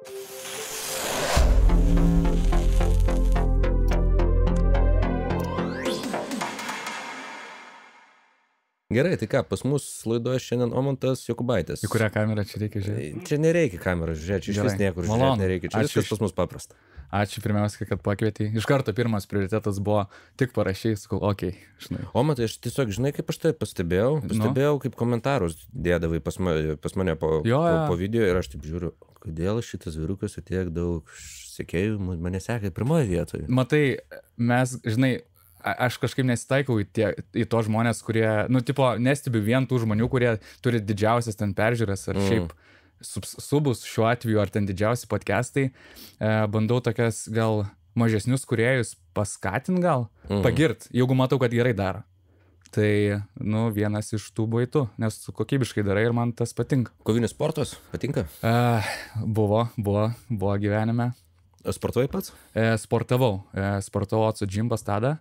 Gerai, tai ką, pas mus laidoje šiandien Omantas Jokubaitis. Į kurią kamerą čia reikia žiūrėti? Čia nereikia kameros žiūrėti, čia iš vis niekur žiūrėti nereikia, čia viskas pas mus paprasta. Ačiū pirmiausia, kad pakvietei. Iš karto pirmas prioritetas buvo tik parašai, sakau, okei, žinai. Omantai, aš tiesiog, žinai, kaip aš tai pastebėjau, kaip komentarus dėdavai pas mane po video ir aš taip žiūriu, kodėl šitas vyrukas tiek daug sekėjų mane seka pirmoje vietoje. Matai, mes, žinai, aš kažkaip nesitaikau į to žmonės, kurie, nu, tipo, nestebiu vien tų žmonių, kurie turi didžiausias ten peržiūras, ar šiaip subus šiuo atveju, ar ten didžiausi podcastai. Bandau tokias gal mažesnius kūrėjus paskatint gal, pagirt, jeigu matau, kad gerai daro. Tai, nu, vienas iš tų baitų, nes kokybiškai darai ir man tas patinka. Kovinis sportas patinka? Buvo gyvenime. Sportuoji pats? Sportavau su Džimpas Tada.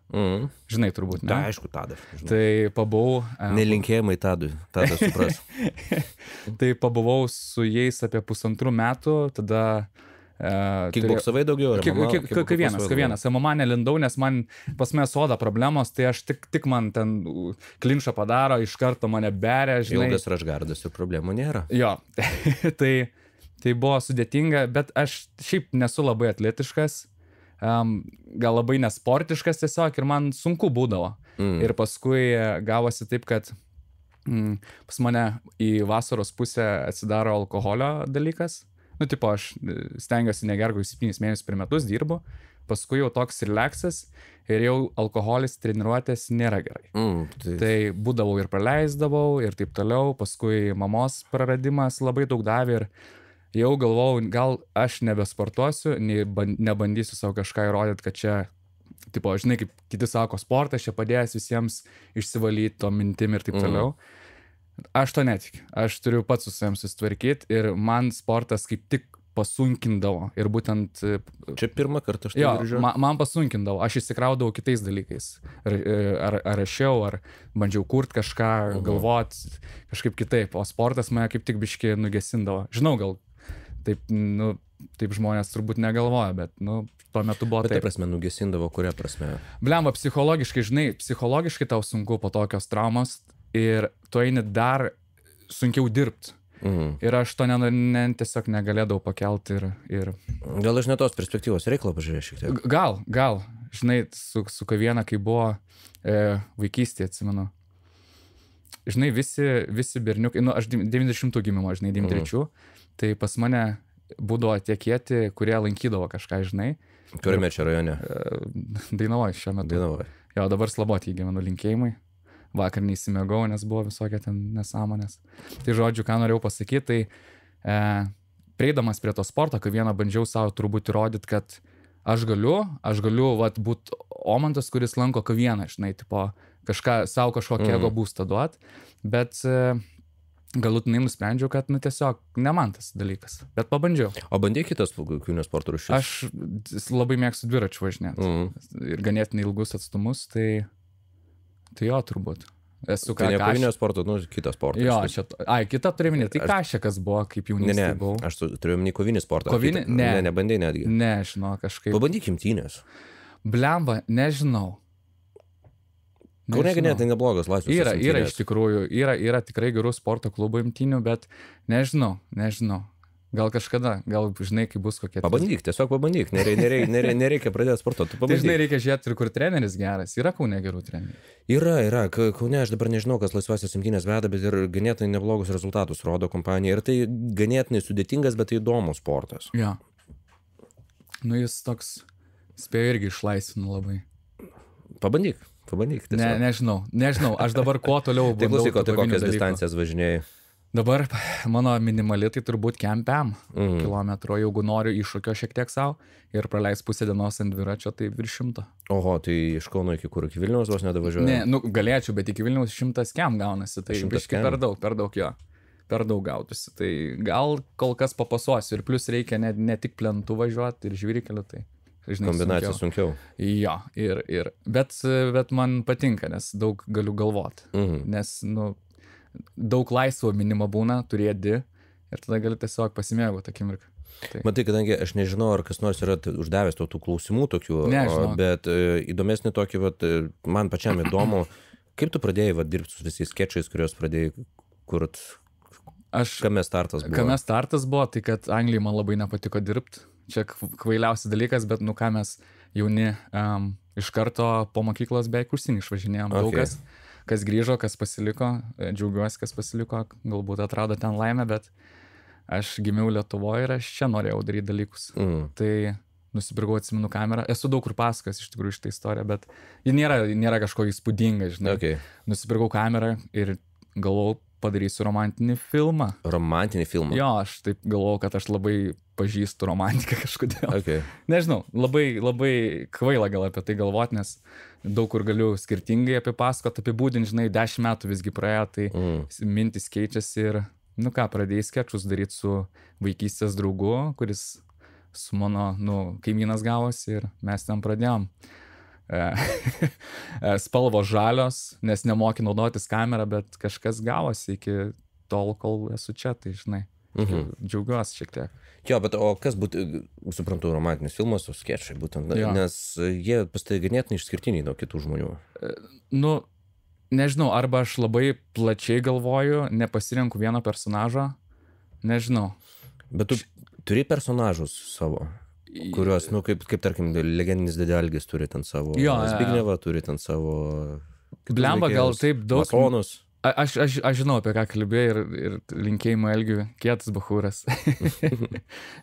Žinai turbūt, ne? Da, aišku, Tada. Tai pabuvau... Nelinkėjimai Tadui, Tada supras. Tai pabuvau su jais apie 1,5 metų, tada... Kickboksavai daugiau? Kiekvienas. MMA nelindau, nes man pas mane soda problemos, tai aš tik man ten klinčą padaro, iš karto mane beria, žinai. Ilgas ražgardas ir problemų nėra. Jo, tai buvo sudėtinga, bet aš šiaip nesu labai atletiškas, gal labai nesportiškas tiesiog ir man sunku būdavo. Ir paskui gavosi taip, kad pas mane į vasaros pusę atsidaro alkoholio dalykas. Nu, tipo, aš stengiuosi negerti 7 mėnesius per metus, dirbu, paskui jau toks relaxas ir jau alkoholis treniruotės nėra gerai. Tai būdavau ir praleisdavau ir taip toliau, paskui mamos praradimas labai daug davė ir jau galvojau, gal aš nebesportuosiu, nebandysiu savo kažką įrodyti, kad čia, tipo, žinai, kaip kiti sako, sportas čia padėjęs visiems išsivalyti to mintim ir taip toliau. Aš to netikiu. Aš turiu pats su savim susitvarkyti ir man sportas kaip tik pasunkindavo. Ir būtent... Čia pirmą kartą aš tai grįžau. Man pasunkindavo. Aš įsikraudavau kitais dalykais. Ar rašiau, ar bandžiau kurti kažką, galvoti kažkaip kitaip. O sportas mane kaip tik biškį nugesindavo. Žinau, gal taip žmonės turbūt negalvoja, bet, tuo metu buvo taip. Bet prasme, nugesindavo, kuria prasme? Blemba, psichologiškai, žinai, psichologiškai tau sunku po tokios traumos ir tu eini dar sunkiau dirbti. Ir aš to tiesiog negalėdavau pakelti ir... Gal aš ne tos perspektyvos reiklą pažiūrėjau šiek tiek? Gal. Žinai, su Kaviena, kai buvo vaikystėje, atsimenu. Žinai, visi berniukai, aš 90 gimimo, žinai, 93, tai pas mane būdavo tie kieti, kurie lankydavo kažką, žinai. Kuriame čia rajone? Dainavoje šiuo metu. Dainavoje. Jo, dabar Slabotėje gyvenu, linkėjimai. Vakar neįsimėgau, nes buvo visokie ten nesąmonės. Tai žodžiu, ką norėjau pasakyti, tai prieidamas prie to sporto, kai vieną bandžiau savo turbūt įrodyti, kad aš galiu būti Omantas, kuris lanko Kavieną, žinai, tipo, savo kažkokią ego boostą duot, bet galutinai nusprendžiau, kad, tiesiog ne man tas dalykas, bet pabandžiau. O bandė kitas kūrinio sporto rūšis? Aš labai mėgstu dviračių važinėti ir ganėtinai ilgus atstumus, tai jo, turbūt. Tai ne kovinio sporto, kitas sportas. Jo, kitą turiu minėti. Tai Kašekas buvo, kaip jaunystė buvau. Aš turiu minėti kovinį sportą. Kovinį? Ne. Nebandai netgi. Ne, žinau, kažkaip. Pabandyk imtynės. Blemba, nežinau. Kaune ganėtinai neblogas laisvės imtynės. Yra iš tikrųjų, yra tikrai gerų sporto klubų imtynių, bet nežinau. Gal kažkada, gal žinai, kai bus kokie... Pabandyk, tiesiog pabandyk, nereikia pradėti sportuoti. Tai žinai, reikia žiūrėti ir kur treneris geras. Yra Kaune gerų trenerių? Yra. Kaune aš dabar nežinau, kas laisvasias imtynės veda, bet ir ganėtinai neblogus rezultatus rodo kompanija. Ir tai ganėtinai sudėtingas, bet tai įdomus sportas. Jo. Jis toks, spėjo irgi išlaisvinu labai. Pabandyk. Nežinau, aš dabar kuo toliau bandau. Tai klausyk, kokias distancijas važinėjai? Dabar mano minimali tai turbūt kempiam kilometro, jeigu noriu iššūkio šiek tiek savo ir praleis pusę dienos ant dviračio, tai virš 100. Oho, tai iš Kauno iki kur, iki Vilniaus vos nedavažiuoju? Ne, galėčiau, bet iki Vilniaus 100 kem gaunasi, tai biškai per daug jo. Per daug gautųsi, tai gal kol kas papasuosiu ir plus reikia ne tik plentu važiuoti ir žvyrikeliu, tai... Žinai, kombinacija sunkiau. Jo, bet man patinka, nes daug galiu galvoti, nes, daug laisvo minimo būna, turėdi ir tada gali tiesiog pasimėgauti akimirką. Matai, kadangi aš nežinau, ar kas nors yra uždavęs tų klausimų tokių, bet įdomesnį tokį, man pačiam įdomu, kaip tu pradėjai dirbti su visais skečais, kuriuos pradėjai kurt? Kame startas buvo? Kame startas buvo, tai kad Anglijai man labai nepatiko dirbti. Čia kvailiausias dalykas, bet ką mes jauni iš karto po mokyklos beveik užsienį išvažinėjom. Daug kas grįžo, kas pasiliko, džiaugiuosi, kas pasiliko, galbūt atrado ten laimę, bet aš gimiau Lietuvoje ir aš čia norėjau daryti dalykus. Tai nusipirkau, atsimenu, kamerą. Esu daug kur pasakojęs iš tikrųjų šitą istoriją, bet ji nėra kažko įspūdinga, žinai. Nusipirkau kamerą ir galvojau, padarysiu romantinį filmą. Romantinį filmą? Jo, aš taip galvojau, kad aš labai pažįstu romantiką kažkodėl. Nežinau, labai kvaila gal apie tai galvoti, nes daug kur galiu skirtingai apipasakoti, apibūdinti, žinai, 10 metų visgi praėjo, tai mintis keičiasi ir, pradėjai skečus daryti su vaikystės draugu, kuris su mano, kaimynas gavosi ir mes ten pradėjom. Spalvos žalios, nes nemoki naudotis kamerą, bet kažkas gavosi iki tol, kol esu čia, tai žinai, džiaugiuosi šiek tiek. Jo, bet o kas būtų, suprantu, romantinis filmas, o skečai būtent, nes jie ganėtinai išskirtiniai nuo kitų žmonių. Nežinau, arba aš labai plačiai galvoju, nepasirenku vieno personažo, nežinau. Bet tu turi personažus savo? Kuriuos, kaip tarkim, legendinis Didelgis turi ten savo, Zbignevą turi ten savo... Blemba, gal taip daug... Masonus. Aš žinau, apie ką kalbėjai ir linkėjimo Elgiui, kietas bachūras.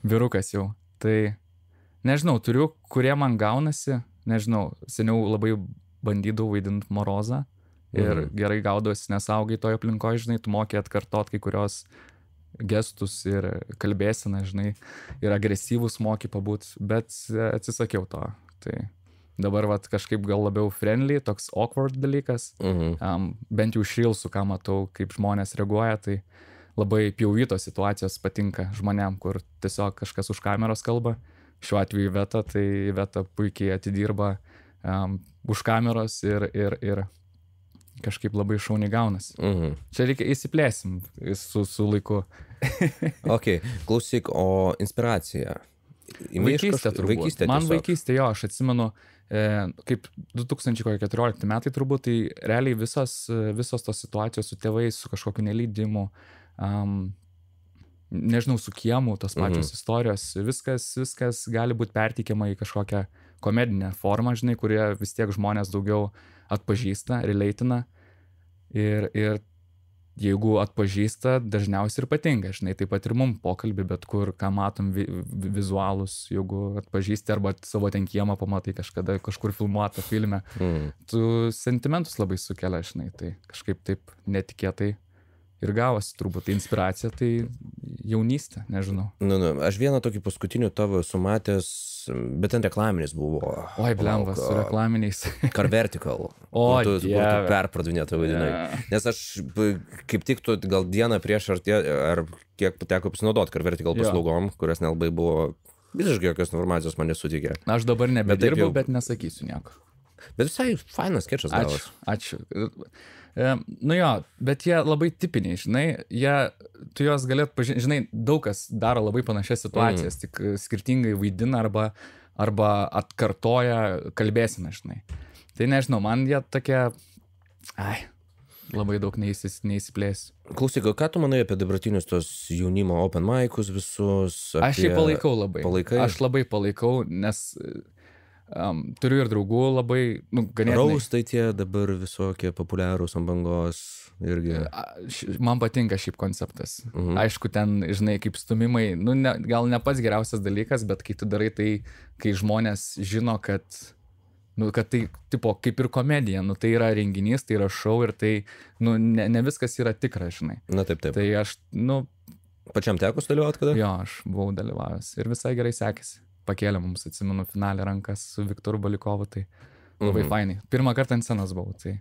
Vyrukas jau. Tai, nežinau, turiu, kurie man gaunasi, nežinau, seniau labai bandydavau vaidinti Morozą ir gerai gaudavosi, nes augai toje aplinkoje, žinai, tu moki atkartot kai kurios gestus ir kalbėseną, žinai, ir agresyvus moki pabūt, bet atsisakiau to. Tai dabar kažkaip gal labiau friendly, toks awkward dalykas. Bent jau iš reelsų, ką matau, kaip žmonės reaguoja, tai labai pjauvytos situacijos patinka žmonėm, kur tiesiog kažkas už kameros kalba. Šiuo atveju Veta, tai Veta puikiai atidirba už kameros ir kažkaip labai šauniai gaunasi. Čia reikia įsiplėsim su laiku. Klausyk, o inspiracija? Vaikystė turbūt. Man vaikystė, jo, aš atsimenu, kaip 2014 metai turbūt, tai realiai visos tos situacijos su tėvais, su kažkokiu nelydimu, nežinau, su kiemu, tos pačios istorijos, viskas gali būti perteikiama į kažkokią komedinę formą, žinai, kurie vis tiek žmonės daugiau atpažįsta, releitina ir jeigu atpažįsta, dažniausiai ir patinka, žinai, taip pat ir mum pokalbį, bet kur, ką matom vizualus, jeigu atpažįsti arba savo ten kiemą pamatai kažkur filmuotą filme, tu sentimentus labai sukelia, žinai, tai kažkaip taip netikėtai ir gavosi turbūt. Tai inspiracija, tai jaunystė, nežinau. Aš vieną tokį paskutinių tavo sumatęs, bet ten reklaminis buvo. Oi, blemba, su reklaminiais. Carvertical. O, tu perpradinėtą vadinai. Nes aš kaip tik tu gal dieną prieš ar kiek teko pasinaudoti Carvertical paslaugom, kurios nelabai buvo visiškai jokios informacijos man nesuteikė. Aš dabar nebedirbu, bet nesakysiu nieko. Bet visai fainas skečas gavos. Ačiū. Bet jie labai tipiniai, žinai, tu juos galėt pažinti, žinai, daug kas daro labai panašias situacijas, tik skirtingai vaidina arba atkartoja kalbėseną, žinai. Tai nežinau, man jie tokie, labai daug neįsiplėsiu. Klausyk, ką tu manai apie dabartinius tos jaunimo open mic'us visus? Aš jį palaikau labai. Palaikai? Aš labai palaikau, nes turiu ir draugų labai, ganėtinai. Raustai tie dabar visokie populiarūs ant bangos irgi. Man patinka šiaip konceptas. Aišku, ten, žinai, kaip stumimai, gal ne pats geriausias dalykas, bet kai tu darai tai, kai žmonės žino, kad tai, tipo, kaip ir komedija, tai yra renginys, tai yra šou ir tai, ne viskas yra tikra, žinai. Na taip. Tai aš, Pačiam teko dalyvauti kada? Jo, aš buvau dalyvavęs ir visai gerai sekėsi. Pakėlė mums, atsimenu, finalę rankas su Viktoru Balikovu, tai labai fainai. Pirmą kartą ant scenos buvau, tai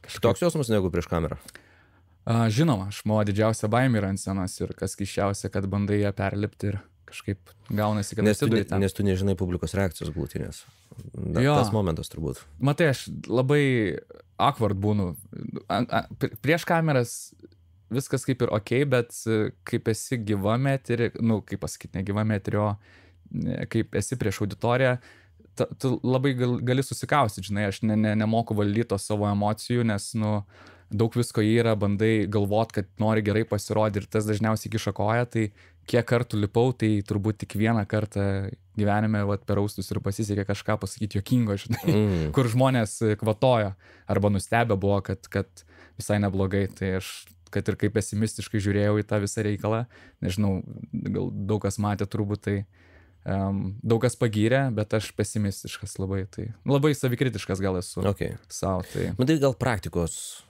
kažkaip... Toks jausmas negu prieš kamerą? Žinoma, mano didžiausia baimė yra ant scenos ir kas keisčiausia, kad bandai ją perlipti ir kažkaip gaunasi, kad atsiduri ten. Nes tu nežinai publikos reakcijos glutinės. Tas momentas turbūt. Matai, aš labai awkward būnu. Prieš kameras viskas kaip ir okei, bet kaip esi gyvame eterį, nu, kaip pasakyti, ne gyvame eterį, o kaip esi prieš auditoriją, tu labai gali susikaustyti, žinai, aš nemoku valdyti to savo emocijų, nes, nu, daug visko yra, bandai galvot, kad nori gerai pasirodyti ir tas dažniausiai kiša koją, tai kiek kartų lipau, tai turbūt tik vieną kartą gyvenime vat, per austus ir pasisekė kažką pasakyti juokingo, žinai, kur žmonės kvatojo arba nustebę buvo, kad visai neblogai, tai aš, kad ir kaip pesimistiškai žiūrėjau į tą visą reikalą, nežinau, gal daug kas matė turbūt, tai daug kas pagyrė, bet aš pesimistiškas labai, tai labai savikritiškas gal esu savo. Tai... Man tai gal praktikos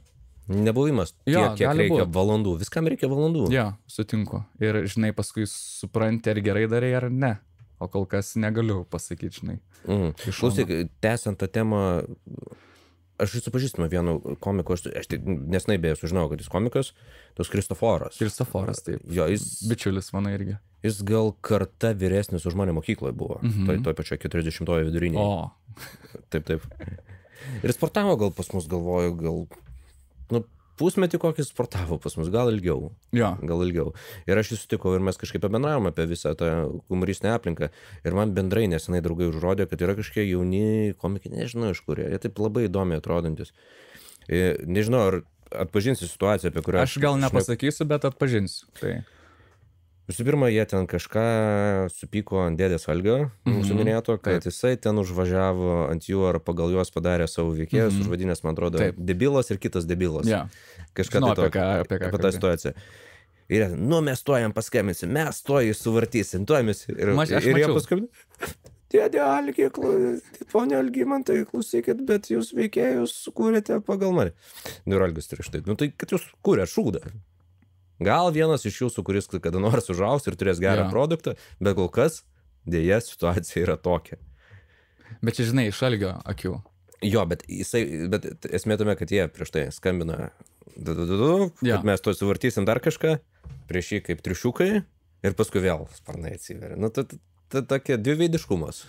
nebuvimas tiek, kiek reikia valandų. Viskam reikia valandų. Jo, sutinku. Ir, žinai, paskui supranti, ar gerai darai, ar ne. O kol kas negaliu pasakyti, žinai. Klausyk, tęsiant tą temą, aš susipažįstame vienu komiku, aš nesnai beje sužinojau, kad jis komikas, toks Kristoforas. Kristoforas, taip. Jo, jis... Bičiulis mano irgi. Jis gal kartą vyresnis už mane mokykloje buvo. Toj pačioj 40-ojo vidurinėje. O. Taip. Ir sportavo gal pas mus, galvoju, gal... Nu, pusmetį kokį sportavo pas mus, gal ilgiau. Jo. Gal ilgiau. Ir aš jį sutikau ir mes kažkaip bendravome apie visą tą humoristinę aplinką. Ir man bendrai nesenai draugai užrodė, kad yra kažkokie jauni komikai, nežinau iš kur. Jie taip labai įdomiai atrodantis. Nežinau, ar atpažinsi situaciją, apie kurią... Aš gal nepasakysiu, bet atpažinsiu. Tai... Visų pirma, jie ten kažką supyko ant dėdės Algio, mūsų minėto, kad jisai ten užvažiavo ant jų ar pagal juos padarė savo veikėjus, užvadinęs, man atrodo, debilas ir kitas debilas. Kažką žinau, tai apie tą situaciją. Ir nu, mes tuojam paskambinsim, mes tuoj suvartysim, tuojamis. Ir jie paskambino, dėdė Algi, ponė Algimantai, klausykit, bet jūs veikėjus sukūrėte pagal mane. Ir Algis turi štai, nu tai kad jūs kūrė šūdą. Gal vienas iš jūsų, kuris kada nors užaugs ir turės gerą produktą, bet kol kas dėja situacija yra tokia. Bet čia, žinai, iš Algio akių. Jo, bet esmė tame, kad jie prieš tai skambina, kad mes to suvartysim dar kažką, prieš jį kaip triušiukai ir paskui vėl sparnai atsiveria. Nu, tokia dviveidiškumas.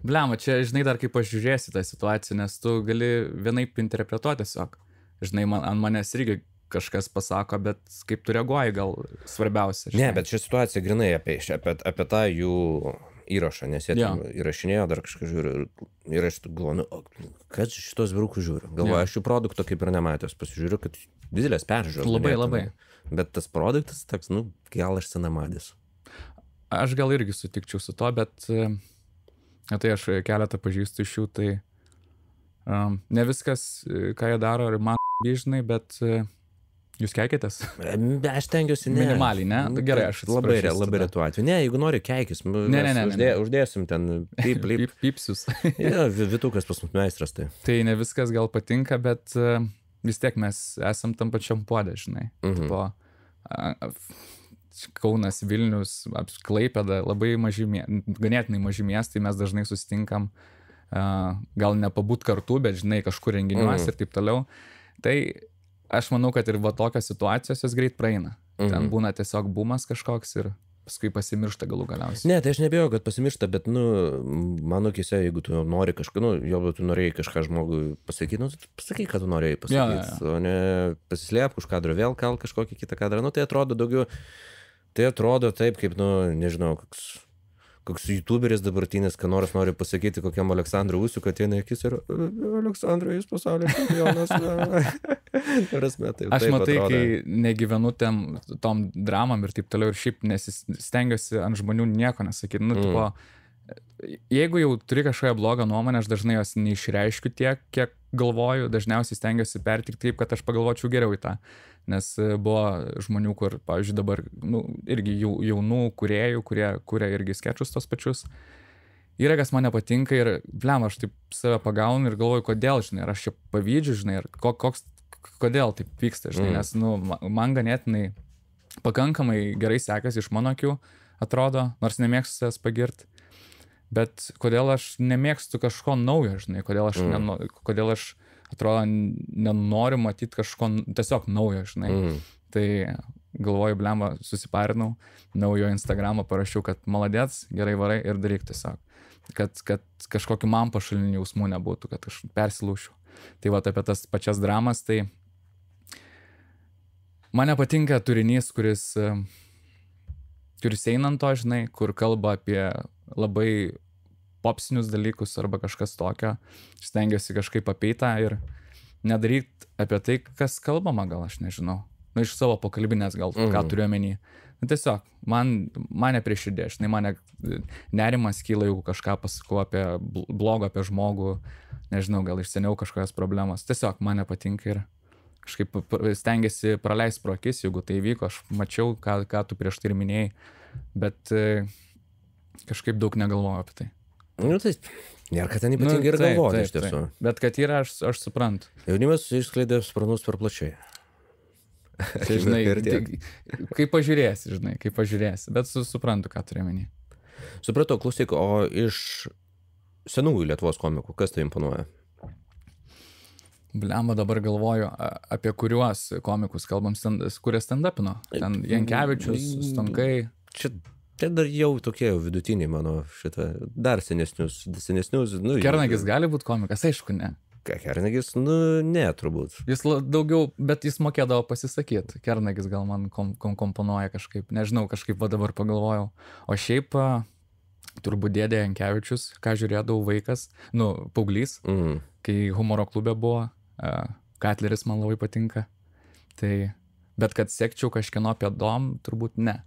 Bliama, čia, žinai, dar kaip aš žiūrėsi tą situaciją, nes tu gali vienaip interpretuoti tiesiog. Žinai, ant manęs irgi kažkas pasako, bet kaip tu reaguoji gal svarbiausia. Žinai. Ne, bet ši situacija grinai apie tą jų įrašą, nes jie įrašinėjo dar kažką žiūriu ir aš galvoju, kas šitos vyrukų žiūriu. Galvoju, aš jų produkto kaip ir nematęs, pasižiūriu, kad didelės peržiūros. Labai. Bet tas produktas toks, nu, gal aš senamadis. Aš gal irgi sutikčiau su to, bet tai aš keletą pažįstu iš jų, tai ne viskas, ką jie daro, ir man žinai, bet jūs keikitės? Aš tengiuosi, ne. Minimaliai, ne? Gerai, aš atsiprašysiu. Labai retu atveju. Ne, jeigu nori keikis, uždėsim ten pipsius. Ja, Vitukas pas mus meistras, tai. Tai ne viskas gal patinka, bet vis tiek mes esam tam pačiam puodė, žinai. Tipo, Kaunas, Vilnius, Klaipėda, labai ganėtinai maži miestai, mes dažnai susitinkam, gal nepabūt kartu, bet žinai, kažkur renginiuose ir taip toliau. Tai aš manau, kad ir va tokios situacijos jos greit praeina. Ten būna tiesiog bumas kažkoks ir paskui pasimiršta galų galiausiai. Ne, tai aš nebėjau, kad pasimiršta, bet, nu, mano akise, jeigu tu nori kažką, nu, jau tu norėjai kažką žmogui pasakyti, nu, pasakyk, kad tu norėjai pasakyti, o ne pasislėp už kadro, vėl kal kažkokį kitą kadrą. Nu, tai atrodo daugiau, tai atrodo taip, kaip, nu, nežinau, koks youtuberis dabartinis, ką nors nori pasakyti kokiam Aleksandrui Usiu, kad jie neakis ir Aleksandrai, jis pasaulio čempionas. Aš matai, kai negyvenu tom dramam ir taip toliau ir šiaip stengiuosi ant žmonių nieko nesakyti. Nu, tipo, jeigu jau turi kažkokią blogą nuomonę, aš dažnai jos neišreiškiu tiek, kiek galvoju, dažniausiai stengiuosi pertikti taip, kad aš pagalvočiau geriau į tą. Nes buvo žmonių, kur, pavyzdžiui, dabar, nu, irgi jaunų kūrėjų, kurie kuria irgi skečus tos pačius. Yra, kas man nepatinka ir, blem, aš taip save pagaunu ir galvoju, kodėl, žinai, ar aš čia pavydžiu, žinai, ir kodėl taip vyksta, žinai, nes, nu, man ganėtinai pakankamai gerai sekasi iš mano akių, atrodo, nors nemėgstu savęs pagirti. Bet kodėl aš nemėgstu kažko naujo, žinai, kodėl aš atrodo, nenoriu matyti kažko tiesiog naujo, žinai. Tai galvoju, blemba, susiparinau, naujo Instagramą parašiau, kad maladėts, gerai varai ir daryk tiesiog. Kad kažkokiu man pašalinių jausmų nebūtų, kad aš persilūšiu. Tai va, apie tas pačias dramas, tai Man nepatinka turinys, kuris eina ant to, žinai, kur kalba apie labai popsinius dalykus arba kažkas tokio. Stengiuosi kažkaip apeitą ir nedaryt apie tai, kas kalbama, gal aš nežinau. Nu, iš savo pokalbinės gal, ką turiu omeny. Tiesiog, mane prie širdė, žinai, mane nerimas kyla, jeigu kažką pasakau apie blogą, apie žmogų, nežinau, gal iš seniau kažkokios problemos. Tiesiog, mane patinka ir kažkaip stengiasi praleisti pro akis, jeigu tai vyko, aš mačiau, ką tu prieš tai ir minėjai, bet kažkaip daug negalvoju apie tai. Nu, tai nėra, kad ten ypatingai ir galvoti iš tiesų. Bet kad yra, aš suprantu. Jaunimas išskleidė sparnus per plačiai. Tai, žinai, kaip pažiūrėsi, bet suprantu, ką turiu omeny. Supratau, klausyk, o iš senųjų Lietuvos komikų, kas tai imponuoja? Blemba, dabar galvoju, apie kuriuos komikus kalbam, kurie stand-upino. Ten Jankevičius, Stankai. Čia dar jau tokie vidutiniai mano šitą, dar senesnius. Nu, Kernagis gali būti komikas, aišku, ne. Kernagis, nu, ne, turbūt. Jis daugiau, bet jis mokėdavo pasisakyti. Kernagis gal man komponuoja kažkaip, nežinau, kažkaip va dabar pagalvojau. O šiaip, turbūt dėdė Jankevičius, ką žiūrėdavau vaikas, nu, paauglys, kai humoro klube buvo, Katleris man labai patinka. Tai, bet kad sekčiau kažkieno pėdom, turbūt ne.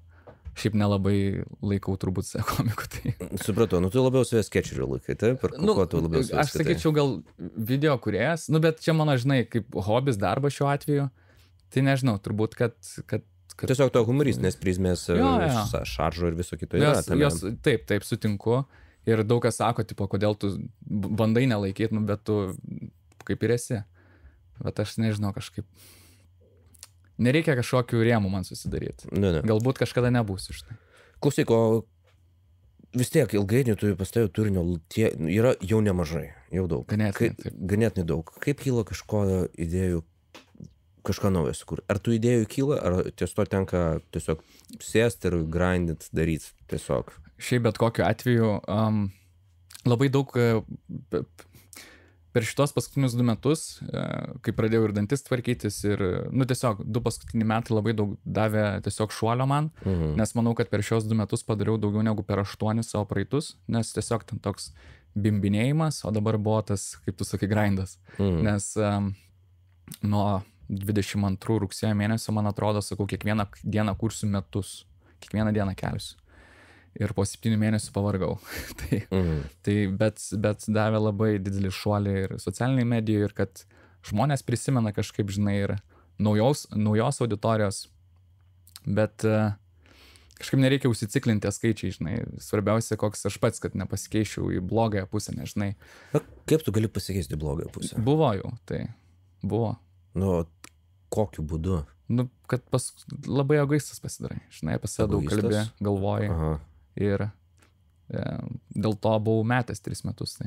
Šiaip nelabai laikau turbūt komikų. Tai. Supratau, nu tu labiau save skečerių laikai, taip? Kuo tu labiau save aš sakyčiau gal video kūrėjas, nu bet čia mano, žinai, kaip hobis darbas šiuo atveju, tai nežinau, turbūt, kad tiesiog to humoristinės prizmės, šaržo ir viso kito yra. Taip, sutinku. Ir daug kas sako, tipo, kodėl tu bandai nelaikyti, nu, bet tu kaip ir esi. Bet aš nežinau, kažkaip. Nereikia kažkokių rėmų man susidaryti. Ne. Galbūt kažkada nebūsiu, žinai. Klausyk, o vis tiek ilgainiui tu pastoviai turinio yra jau nemažai, jau daug. Ganėtinai daug. Kaip kyla kažko idėjų, kažką naujo sukurti? Ar tų idėjų kyla, ar tiesiog tenka tiesiog sėsti ir grindint, daryti tiesiog? Šiaip bet kokiu atveju labai daug per šitos paskutinius 2 metus, kai pradėjau ir dantis tvarkytis ir, nu, tiesiog 2 paskutiniai metai labai daug davė tiesiog šuolio man, nes manau, kad per šios 2 metus padariau daugiau negu per 8 savo praeitus, nes tiesiog ten toks bimbinėjimas, o dabar buvo tas, kaip tu sakai, grindas. Nes nuo 22 rugsėjo mėnesio, man atrodo, sakau, kiekvieną dieną kursiu metus, kiekvieną dieną kelsiu. Ir po 7 mėnesių pavargau. Bet davė labai didelį šuolį ir socialiniai medijai, ir kad žmonės prisimena kažkaip, žinai, ir naujos auditorijos, bet kažkaip nereikia užsiciklinti skaičiai, žinai. Svarbiausia, koks aš pats, kad nepasikeičiau į blogąją pusę, nežinai. Kaip tu gali pasikeisti į blogąją pusę? Buvo jau, tai buvo. Nu, kokiu būdu? Nu, kad labai egoistas pasidarai, žinai, apie save daug kalbė, galvoji. Ir dėl to buvau metęs 3 metus. Tai.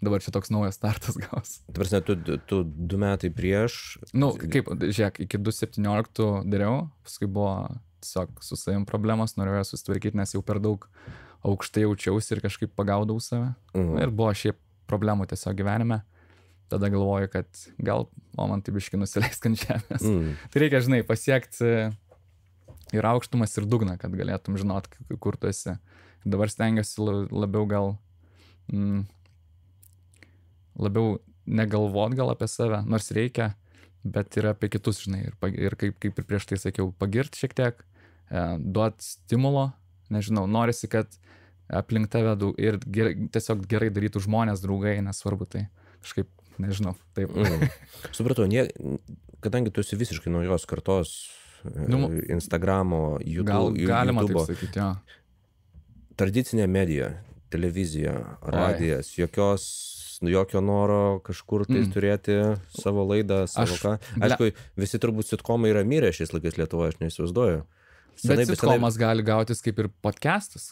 Dabar čia toks naujas startas gaus. Tai prasme, tu 2 metai prieš... Nu, kaip, žiūrėk, iki 2017 dariau, paskui buvo tiesiog su savim problemas, norėjau susitvarkyti, nes jau per daug aukštai jaučiausi ir kažkaip pagaudavau save. Ir buvo šiaip problemų tiesiog gyvenime. Tada galvoju, kad gal man tai biškį nusileisk ant žemės. Tai reikia, žinai, pasiekti ir aukštumas, ir dugną, kad galėtum žinot, kur tu esi. Ir dabar stengiuosi labiau gal, labiau negalvot gal apie save, nors reikia, bet ir apie kitus, žinai. Ir kaip ir prieš tai sakiau, pagirti šiek tiek, duoti stimulo, nežinau, norisi, kad aplink tave ir tiesiog gerai darytų žmonės, draugai, nesvarbu tai kažkaip, nežinau, taip. Supratau, kadangi tu esi visiškai naujos kartos, Instagramo, YouTube, galima taip sakyti, jo. Tradicinė medija, televizija, radijas, jokio noro kažkur tai turėti savo laidą, savo ką. Aišku, visi turbūt sitkomai yra mirę šiais laikais Lietuvoje, aš neįsivaizduoju. Bet sitkomas gali gautis kaip ir podcastas.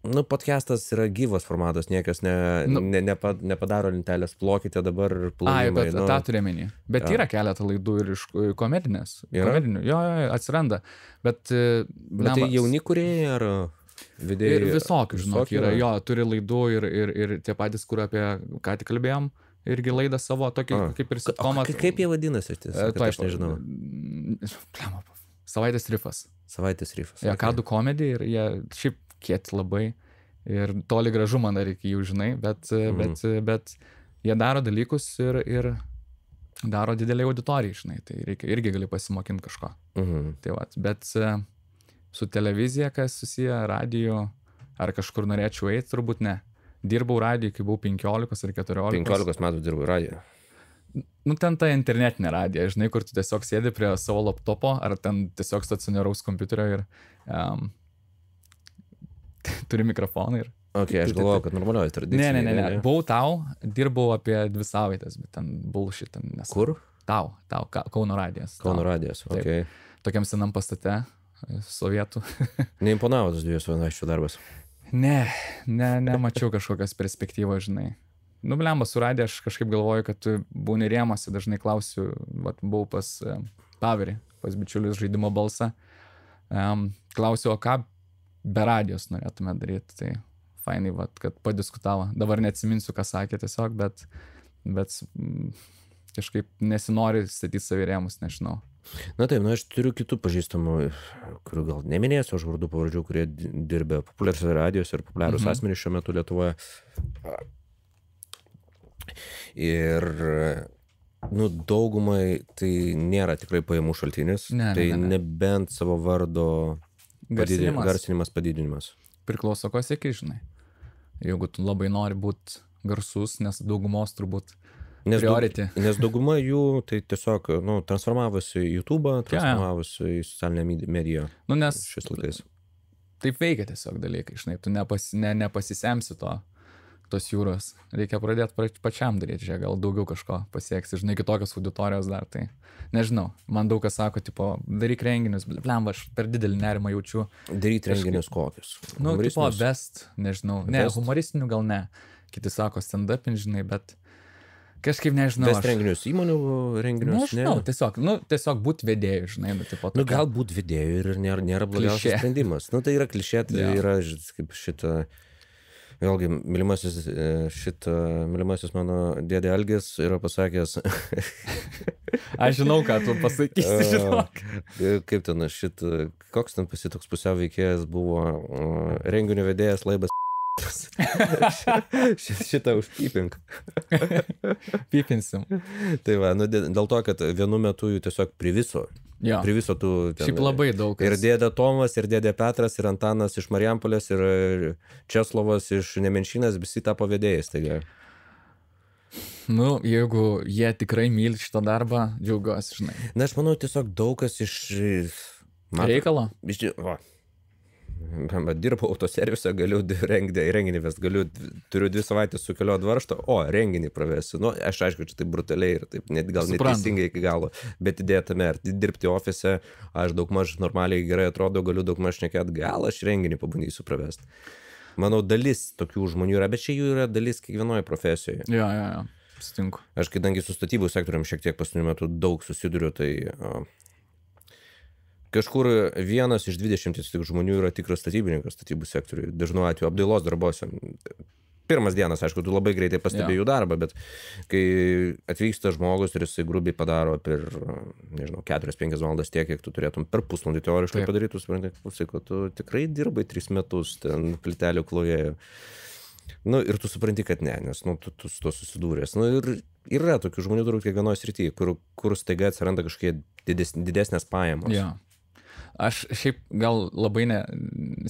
Nu, podcastas yra gyvas formatas, niekas nepadaro lentelės, plokite dabar plojimai. Bet tą turiu omeny. Bet yra keletą laidų ir iš komedinės. Komedinių, jo, atsiranda. Bet tai jauni kūrėjai ar vedėjai? Ir visokių, žinok, yra. Jo, turi laidų ir tie patys, kur apie ką tik kalbėjom, irgi laidą savo tokį, kaip ir sitcomą. Kaip jie vadinasi, aš nežinau. Savaitės rifas. Savaitės rifas. Jie kadų komedija ir jie šiaip kieti labai. Ir toli gražu man dar iki jų, žinai, bet jie daro dalykus ir daro didelį auditoriją, žinai, tai irgi gali pasimokinti kažko. Tai va, bet su televizija, kas susiję radiju, ar kažkur norėčiau eiti, turbūt ne. Dirbau radiju, kai buvau 15 ar 14. 15 metų dirbau radiju. Nu, ten ta internetinė radija, žinai, kur tu tiesiog sėdi prie savo laptopo, ar ten tiesiog stacionaraus kompiuterio ir turi mikrofoną ir... Ok, aš galvojau, kad normalioji tradicija. Ne. Buvau tau, dirbau apie 2 savaitės, bet ten bullshit. Kur? Tau, Kauno radijas. Kauno radijas, ok. Tokiam senam pastate, sovietų. Neimponavo tas 2 savaičių darbas? Nemačiau kažkokios perspektyvos, žinai. Nu, blemba, su radija aš kažkaip galvoju, kad tu būni rėmasi, dažnai klausiu, buvau pas Paverį, pas bičiulius žaidimo balsą. Klausiu, o ką be radijos norėtume daryti, tai fainai, kad padiskutavo. Dabar neatsiminsiu, ką sakė tiesiog, bet kažkaip nesinori statyti savirėmus, nežinau. Na taip, aš turiu kitų pažįstamų, kurių gal neminėsiu, aš vardų pavardžių, kurie dirbė populiariuose radijos ir populiarūs asmenys šiuo metu Lietuvoje. Ir, daugumai tai nėra tikrai pajamų šaltinis, tai nebent savo vardo garsinimas padidinimas. Priklauso, ko sieki, žinai. Jeigu tu labai nori būti garsus, nes daugumos turbūt priority. Nes dauguma jų tai tiesiog transformavosi į YouTube, transformavosi į socialinę mediją. Nu, nes šiais laikais. Taip veikia tiesiog dalykai, žinai, tu nepasisemsi tos jūros. Reikia pradėti pačiam daryti, žiūrėk, gal daugiau kažko pasieksi, žinai, kitokios auditorijos dar, tai nežinau. Man daug kas sako, tipo, daryk renginius, blemba, aš per didelį nerimą jaučiu. Daryk renginius kokius? Nu, tipo, best, nežinau. Ne, humoristinių gal ne. Kiti sako stand-upin, žinai, bet kažkaip nežinau. Best renginius, įmonių renginius? Nežinau, tiesiog būt vedėjų, žinai. Tipo, gal būt vedėjų ir nėra blogiausias sprendimas. Tai yra klišė, tai yra kaip šitą... Vėlgi, mylimasis mano dėdė Algis yra pasakęs... Aš žinau, ką tu pasakysi, žinok. Kaip ten koks ten toks pusiau veikėjas buvo renginio vedėjas Laibas šitą užpypink. Pypinsim. Tai va, dėl to, kad vienu metu jų tiesiog priviso. Priviso tų... Šiaip labai daug. Ir dėdė Tomas, ir dėdė Petras, ir Antanas iš Marijampolės, ir Česlovas iš Nemenčinės, visi tapo vedėjais. Taigi. Nu, jeigu jie tikrai myli šitą darbą, džiaugiuosi, žinai. Na, aš manau, tiesiog daug kas iš... Reikalo? Dirbau autoservise, galiu renginį vest, turiu 2 savaitės sukeliot varžtą, renginį pravesiu. Nu, aš aišku, čia taip brutaliai ir taip gal neteisingai iki galo, bet idėja tame, ar dirbti ofise, aš daugmaž normaliai gerai atrodo, galiu daugmaž šnekėt, gal aš renginį pabandysiu pravesti. Manau, dalis tokių žmonių yra, bet čia jų yra dalis kiekvienoje profesijoje. Jo, sutinku. Aš kadangi su statybų sektorium šiek tiek paskutiniu metu daug susiduriu, tai... Kažkur 1 iš 20 tik žmonių yra tikras statybininkas statybų sektoriui. Dažnu atveju apdailos darbuose. Pirmas dienas, aišku, tu labai greitai pastebėjai jų darbą, bet kai atvyksta žmogus ir jisai grubiai padaro per, nežinau, 4-5 valandas tiek, kiek tu turėtum per pusvalandį teoriškai padaryti, tu tikrai dirbai 3 metus ten plytelių klovėjų. Nu, ir tu supranti, kad ne, nes tu su to susidūręs. Nu, ir yra tokių žmonių turbūt kiekvienoje srityje, kur staiga atsiranda kažkokie didesnės pajamos. Jo. Aš šiaip gal labai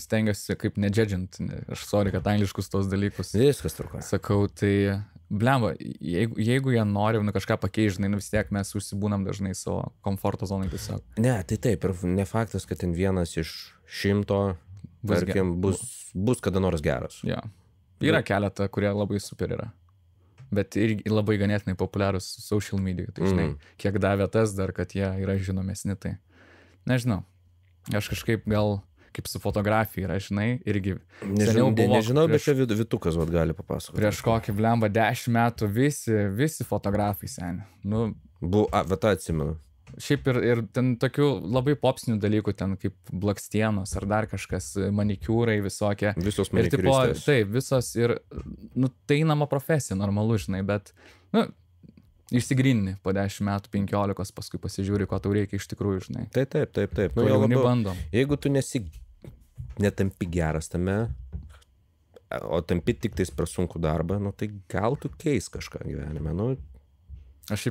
stengiuosi kaip nedžedžint, aš sorry, kad angliškus tos dalykus viskas truko. Sakau, tai blemba, jeigu jie nori kažką pakeisti, vis tiek mes užsibūnam dažnai savo komforto zonai tiesiog. Ne, tai taip, ir ne faktas, kad ten 1 iš 100 tarkim, bus kada nors geras. Ja. Yra keletą, kurie labai super yra. Bet ir labai ganėtinai populiarus social media, tai žinai, kiek davė tas dar, kad jie yra žinomesni, tai nežinau. Aš kažkaip gal kaip su fotografija yra, žinai, irgi nežinau, bet čia Vitukas gali papasakoti. Prieš kokį blemba 10 metų visi fotografai seni. Nu, bet atsimenu. Šiaip ir ten tokių labai popsinių dalykų, ten kaip blakstienos ar dar kažkas, manikiūrai visokie. Visos manikiūristės. Taip, visos ir, tai einama profesija, normalu, žinai, bet Nu, išsigrynini po 10 metų, 15, paskui pasižiūri, ko tau reikia iš tikrųjų, žinai. Taip. Nu, jauni bandom. Jeigu tu netampi geras tame, o tampi tik tais per sunkų darbą, nu tai gal tu keis kažką gyvenime, nu. Aš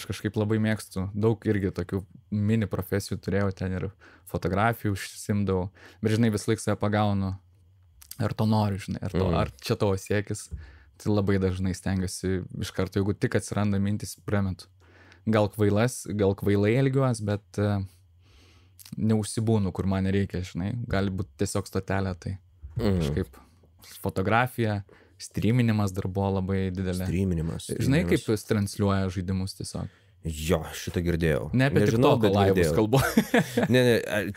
kažkaip labai mėgstu, daug irgi tokių mini profesijų turėjau, ten ir fotografijų užsimdavau, bet žinai, vis laik save pagaunu, ar to noriu, žinai, ar čia tavo siekis, tai labai dažnai stengiuosi iš karto, jeigu tik atsiranda mintis, premetu. Gal kvailai elgiuos, bet neužsibūnu, kur man nereikia, žinai, gali būti tiesiog stotelė, tai kažkaip fotografija, streaminimas dar buvo labai didelė. Streaminimas. Žinai, kaip jis transliuoja žaidimus tiesiog? Jo, šitą girdėjau. Ne apie TikToko laivus kalbu. Ne,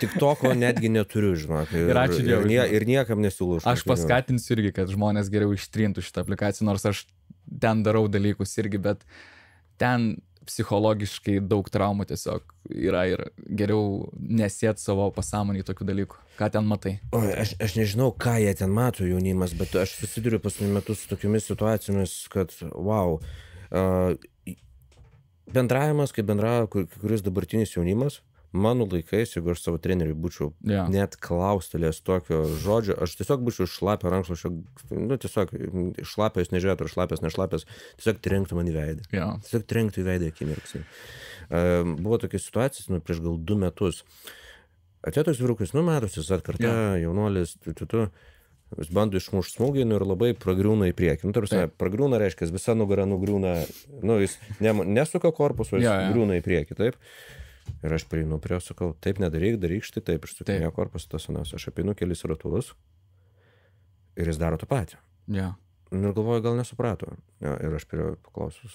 TikToko netgi neturiu, žinok. Ir ačiū Dievui. Ir niekam nesiūlau. Aš paskatinsiu irgi, kad žmonės geriau ištrintų šitą aplikaciją, nors aš ten darau dalykus irgi, bet ten psichologiškai daug traumų tiesiog yra ir geriau nesėt savo pasąmonį tokių dalykų. Ką ten matai? O, aš nežinau, ką jie ten mato jaunimas, bet aš susiduriu paskutiniu metu su tokiamis situacijomis, kad wow, bendravimas, kaip bendravo kuris dabartinis jaunimas, mano laikais, jeigu aš savo treneriui būčiau net klaustelės tokio žodžio, aš tiesiog būčiau šlapio rankšluosčio, nu tiesiog šlapės nežiūrėtų, ar šlapės, nešlapės, tiesiog trenktų man į veidą. Tiesiog trenktų į veidą akimirksnį. Buvo tokia situacija, prieš gal 2 metus. Atėjo toks vyrukas, matosi, atkarta, jaunuolis, jis bando išmušti smūgį ir labai pragriūna į priekį. Pragriūna reiškia, visa nugara nugriūna, jis nesuka korpusu, jis griūna į priekį, taip. Ir aš prieinu prie jo, sakau, taip nedaryk, daryk štai taip, išsukinėjo korpusą tos senas. Aš apeinu kelis ratus ir jis daro tą patį. Ir galvoju, gal nesuprato. Ir aš prie jo paklausiu,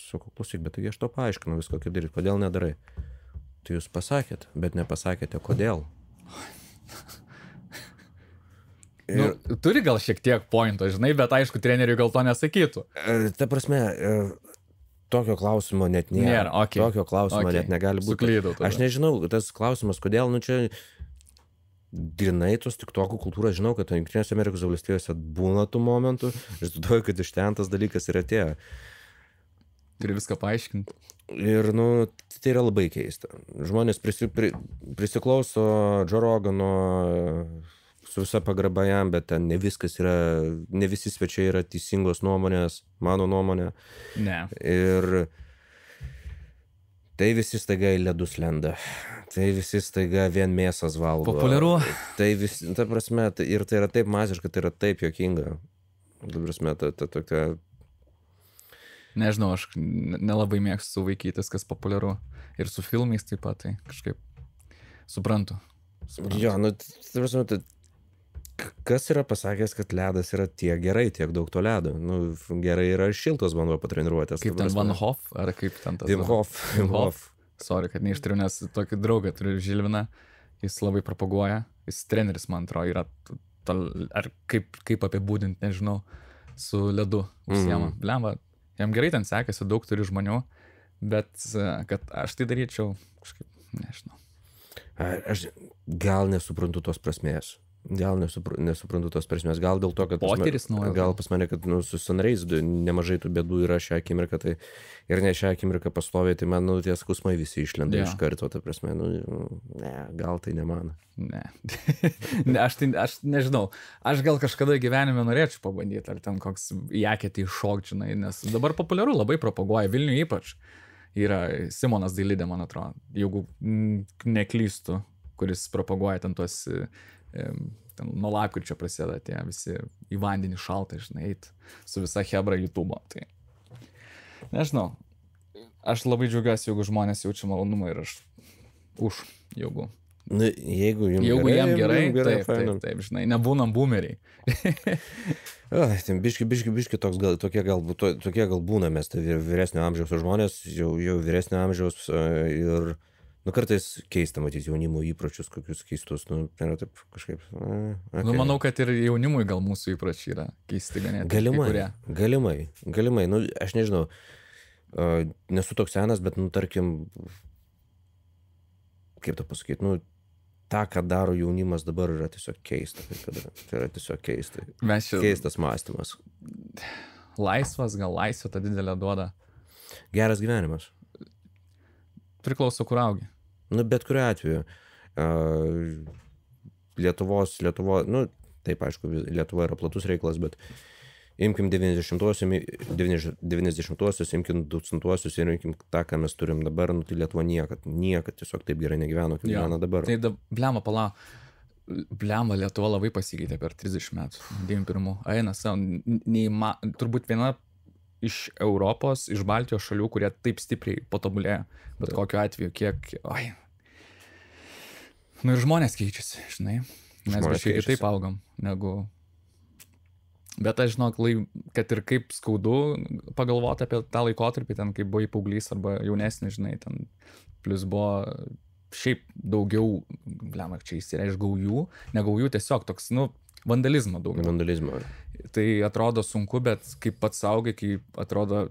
sakau, klausyk, bet taigi aš to paaiškinu viską, kaip daryti, kodėl nedarai. Tai jūs pasakėte, bet nepasakėte, kodėl. Turi gal šiek tiek pointo, žinai, bet aišku, treneriui gal to nesakytų. Ta prasme, tokio klausimo net nėra. Tokio klausimo net negali būti. Suklydau. Aš nežinau, tas klausimas, kodėl, čia grinai tos TikTokų kultūros, žinau, kad Jungtinėse Amerikos valstijose būna tų momentų, aš duoju, kad iš ten tas dalykas ir atėjo. Turi viską paaiškinti. Ir, tai yra labai keista. Žmonės prisiklauso Joe Rogano su visa pagarba jam, bet ten ne viskas yra, ne visi svečiai yra teisingos nuomonės, mano nuomonė. Ne. Ir tai visi staiga į ledus lenda. Tai visi staiga vien mėsas valgo. Populiaru. Tai visi, ta prasme, ir tai yra taip masiška, tai yra taip juokinga. Ta prasme, ta tokia... Nežinau, aš nelabai mėgstu vaikytis, kas populiaru. Ir su filmais taip pat, tai kažkaip suprantu. Jo, ta prasme, kas yra pasakęs, kad ledas yra tiek gerai, tiek daug to ledo? Gerai yra šiltos vanduo patreniruotės. Kaip ten Van Hoff, ar kaip ten tas? Wim Hof. Sorry, kad neištariu, nes tokį draugą turiu, Žilviną, jis labai propaguoja, jis treneris, man atrodo, yra, ar kaip apibūdinti, nežinau, su ledu užsiema. Blemba, jam gerai ten sekasi, daug turi žmonių, bet kad aš tai daryčiau, kažkaip, nežinau. Aš gal nesuprantu tos prasmės. Gal nesuprantu tos prasmės. Gal dėl to, kad gal pas mane, kad su sąnariais nemažai tų bėdų yra šią akimirką, tai ir ne šią akimirką pastoviai, tai man tie skausmai visi išlenda iš karto, ta prasme, ne, gal tai ne man. Ne. Aš nežinau. Aš gal kažkada gyvenime norėčiau pabandyti, ar ten koks į eketį iššokti, žinai, nes dabar populiaru, labai propaguoja, Vilniuje ypač. Yra Simonas Dailidė, man atrodo, jeigu neklystu, kuris propaguoja ten tuos, nuo lapkričio prasideda tie visi į vandenį šaltą, žinai, eit su visa hebra YouTube'o. Tai nežinau, aš labai džiaugiuosi, jeigu žmonės jaučia malonumą ir aš jeigu jam gerai, taip, žinai, nebūnam boomeriai. Biški tokie gal būna, mes tai vyresnio amžiaus žmonės, jau vyresnio amžiaus ir kartais keista matyti jaunimo įpročius, kokius keistus, yra taip kažkaip. Manau, kad ir jaunimui gal mūsų įpročiai yra keisti ganėtinai. Galimai, aš nežinau, nesu toks senas, bet, tarkim, kaip tą pasakyti, tą, ką daro jaunimas dabar, yra tiesiog keista. Tai yra tiesiog keista. Keistas mąstymas. laisvas, gal laisvė ta didelė duoda. Geras gyvenimas. Priklauso, kur augi. Nu, bet kuriuo atveju. Lietuvos, nu, taip, aišku, Lietuva yra platus reikalas, bet imkim 90-uosius, imkim 2000-uosius ir imkim tą, ką mes turim dabar, nu, tai Lietuva niekad tiesiog taip gerai negyveno, kaip gyvena dabar. Tai Blemba Lietuva labai pasikeitė per 30 metų, 91. Eina savo, turbūt viena iš Europos, iš Baltijos šalių, kurie taip stipriai patobulėjo, bet kokiu atveju, nu ir žmonės keičiasi, žinai, mes biškai kitaip augam, negu... Bet aš žinok, kad ir kaip skaudu pagalvoti apie tą laikotarpį, ten kaip buvai paauglys arba jaunesnis, žinai, ten plus buvo šiaip daugiau, čia įsireiš gaujų, ne gaujų, tiesiog toks, nu, vandalizmo daugiau. Vandalizmo. Tai atrodo sunku, bet kaip pats augai, kai atrodo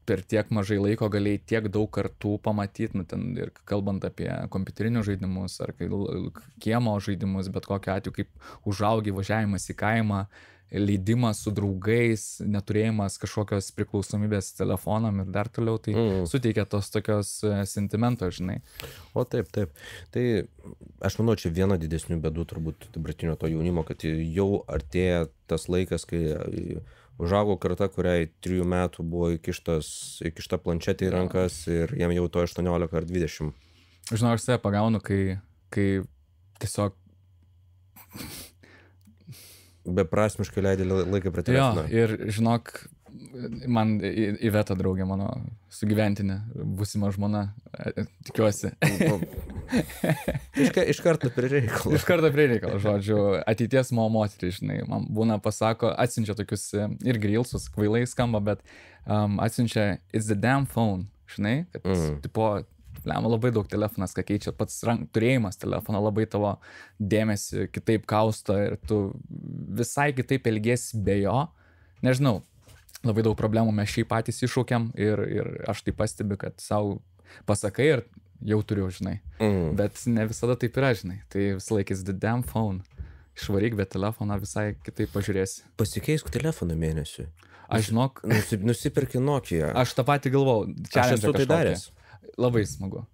per tiek mažai laiko galėjai tiek daug kartų pamatyti, nu, ten ir kalbant apie kompiuterinius žaidimus ar kiemo žaidimus, bet kokiu atveju, kaip užaugi važiavimas į kaimą, leidimas su draugais, neturėjimas kažkokios priklausomybės telefonam ir dar toliau, tai suteikia tos tokios sentimento, žinai. O taip. Tai aš manau, čia viena didesnių bėdų turbūt dabartinio to jaunimo, kad jau artėja tas laikas, kai užaugo karta, kuriai 3 metų buvo įkišta planšetė į rankas ir jam jau to 18 ar 20. Žinau, aš save pagaunu, kai tiesiog beprasmiškai leidė laiką prie telefono. Jo, ir žinok, man Iveta draugė mano sugyventinė, būsima žmona, tikiuosi. Iš karto prie reikalo. Iš karto prie reikalo, žodžiu, ateities mano moterį, žinai, man būna pasako, atsiunčia tokius ir grilsus, kvailai skamba, bet atsiunčia it's the damn phone, žinai, kad tipo, labai daug telefonas, ką keičia, pats turėjimas telefono labai tavo dėmesį kitaip kausto ir tu visai kitaip elgiesi be jo, nežinau. Labai daug problemų mes šiaip patys iššaukiam ir aš tai pastebiu, kad savo pasakai ir jau turiu, žinai. Bet ne visada taip yra, žinai. Tai visą laiką it's the damn phone. Išvaryk, bet telefoną visai kitaip pažiūrėsi. Pasikeisk telefoną mėnesiui. Aš žinok... Nusipirki Nokia. Aš tą patį galvau. Aš esu tai daręs. Labai smagu.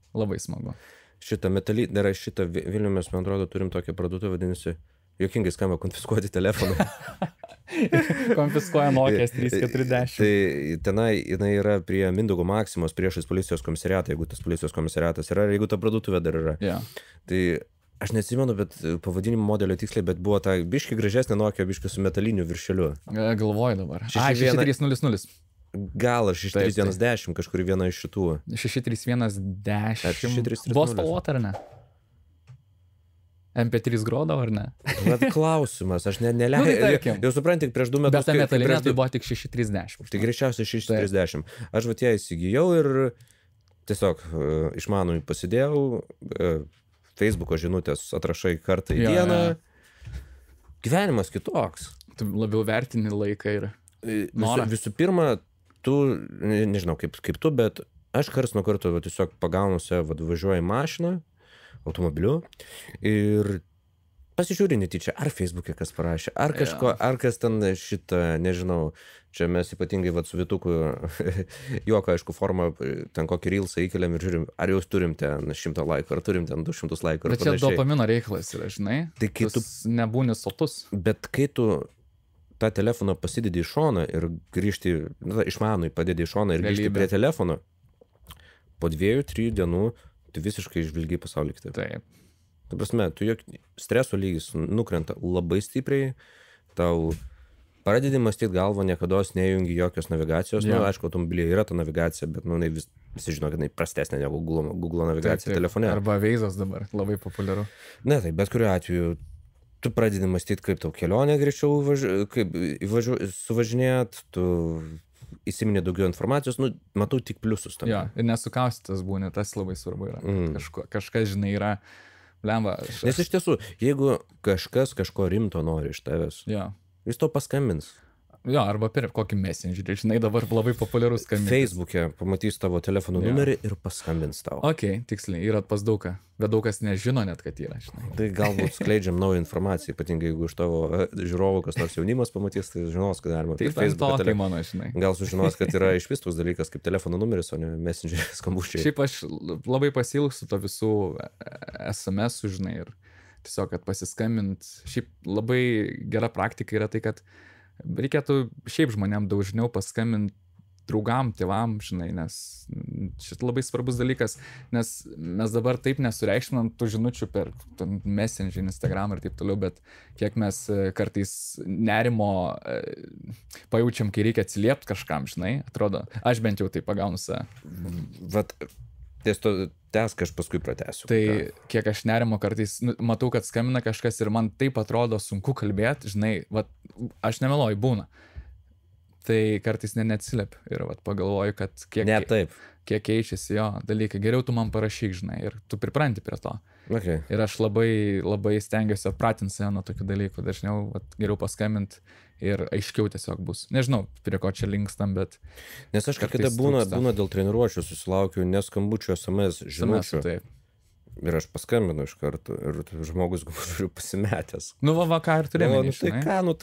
Šitą Vilniuje mes, man atrodo, turim tokią parduotuvę, vadinasi, juokingai skamba konfiskuoti telefoną. Konfiskuoja Nokias 340. Tai tenai jinai yra prie Mindaugo Maksimos priešais policijos komisariatą, jeigu tas policijos komisariatas yra, jeigu ta parduotuvė dar yra. Tai aš neatsimenu, bet pavadinimo modelio tiksliai, bet buvo ta biški gražesnė Nokia, biški su metaliniu viršeliu. Galvoju dabar. 6300. Gal ar 6310, kažkuri viena iš šitų. 6310. Buvo spalvota ar ne? MP3 grodavo ar ne? Bet klausimas, aš neleidžiu. Jau supranti, prieš 2 metus... Bet ta metalinė tai buvo tik 6310. Tai greičiausiai 6310. Aš vat ją įsigijau ir tiesiog išmanųjį pasidėjau, Facebooko žinutės atrašai kartą į dieną. Gyvenimas kitoks. Tu labiau vertini laiką ir norą. Visų pirma, tu, nežinau kaip tu, bet aš karts nuo karto tiesiog pagaunu save, važiuoju į mašiną, automobiliu ir pasižiūri netyčia, ar Facebook'e kas parašė, ar kažko, ar kas ten šitą, nežinau, čia mes ypatingai su Vituku juoko, aišku, formą, ten kokį reelsą įkeliam ir žiūrim, ar jau turim ten 100 laikų, ar turim ten 200 laikų. Bet čia dopamino reikalas yra, žinai, tai kai tu nebūni sotus. Bet kai tu tą telefoną pasidedi į šoną ir grįžti, išmanui padedi į šoną ir grįžti prie telefono, po 2-3 dienų tu visiškai žvilgi pasaulį kitaip. Taip. Ta prasme, streso lygis nukrenta labai stipriai, tau pradedi mąstyti galvą, niekados nejungi jokios navigacijos. Nu, aišku, automobilyje yra ta navigacija, bet visi žino, kad jinai prastesnė negu Google navigacija telefone. Arba Waze'as dabar, labai populiaru. Ne, tai bet kuriuo atveju tu pradedi mąstyti, kaip tau kelionė greičiau suvažinėt, tu įsiminė daugiau informacijos, matau tik pliusus tam. Jo, ir nesukaustytas būni, tas labai svarbu yra. Kažkas, žinai, yra blemba. Nes iš tiesų, jeigu kažkas kažko rimto nori iš tavęs, jis to paskambins. Jo, arba per kokį messengerį, žinai, dabar labai populiarus skambintis. Facebook'e pamatys tavo telefono numerį ir paskambins tau. Ok, tiksliai, yra pas daug ką, bet daug kas nežino net, kad yra, žinai. Tai galbūt skleidžiam naują informaciją, ypatingai jeigu iš tavo žiūrovų kas nors jaunimas pamatys, tai žinos, kad galima per Facebook'ą tai mano, žinai. Gal sužinos, kad yra iš vis toks dalykas kaip telefono numeris, o ne messengerio skambučiai. Šiaip aš labai pasilgsiu to visų SMS-ų, žinai, ir tiesiog, kad pasiskambint. Šiaip labai gera praktika yra tai, kad reikėtų šiaip žmonėm dažniau paskambint draugam, tėvam, žinai, nes šit labai svarbus dalykas, nes mes dabar taip nesureikšminam tų žinučių per Messenger, Instagram ir taip toliau, bet kiek mes kartais nerimo pajaučiam, kai reikia atsiliepti kažkam, žinai, atrodo, aš bent jau tai pagaunu save. Vat, tęsk, aš paskui pratęsiu. Tai kiek aš nerimo kartais, matau, kad skambina kažkas ir man taip atrodo sunku kalbėti, žinai, vat, aš nemeluoju, būna. Tai kartais neatsiliepiu ir vat, pagalvoju, kad kiek keičiasi jo dalykai. Geriau tu man parašyk, žinai, ir tu pripranti prie to. Okay. Ir aš labai stengiuosi apratinti save nuo tokių dalykų. Dažniau vat, geriau paskambint ir aiškiau tiesiog bus. Nežinau, prie ko čia linkstam, bet... Nes aš kada būna dėl treniruočių susilaukiu neskambučių SMS žinučių. Taip. Ir aš paskambinu iš karto ir žmogus pasimetęs. Nu, va, ką ir turėjome. Tai ką,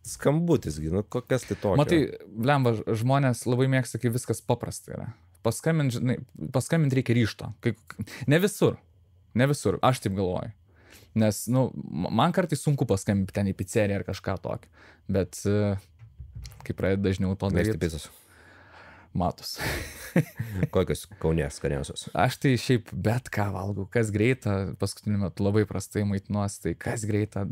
skambutis, kokias tai tokio. Matai, blemba, žmonės labai mėgsta, kai viskas paprasta yra. Paskambint reikia ryžto. Ne visur, aš taip galvoju. Nes, man kartais sunku paskambinti ten į pizzeriją ar kažką tokio. Bet, kai pradėt dažniau to daryti... Mėgsti pizzas? Matus. Kokios Kaune skaniausios? Aš tai šiaip bet ką valgau. Kas greita, paskutiniu metu labai prastai maitinuosi, tai kas greita,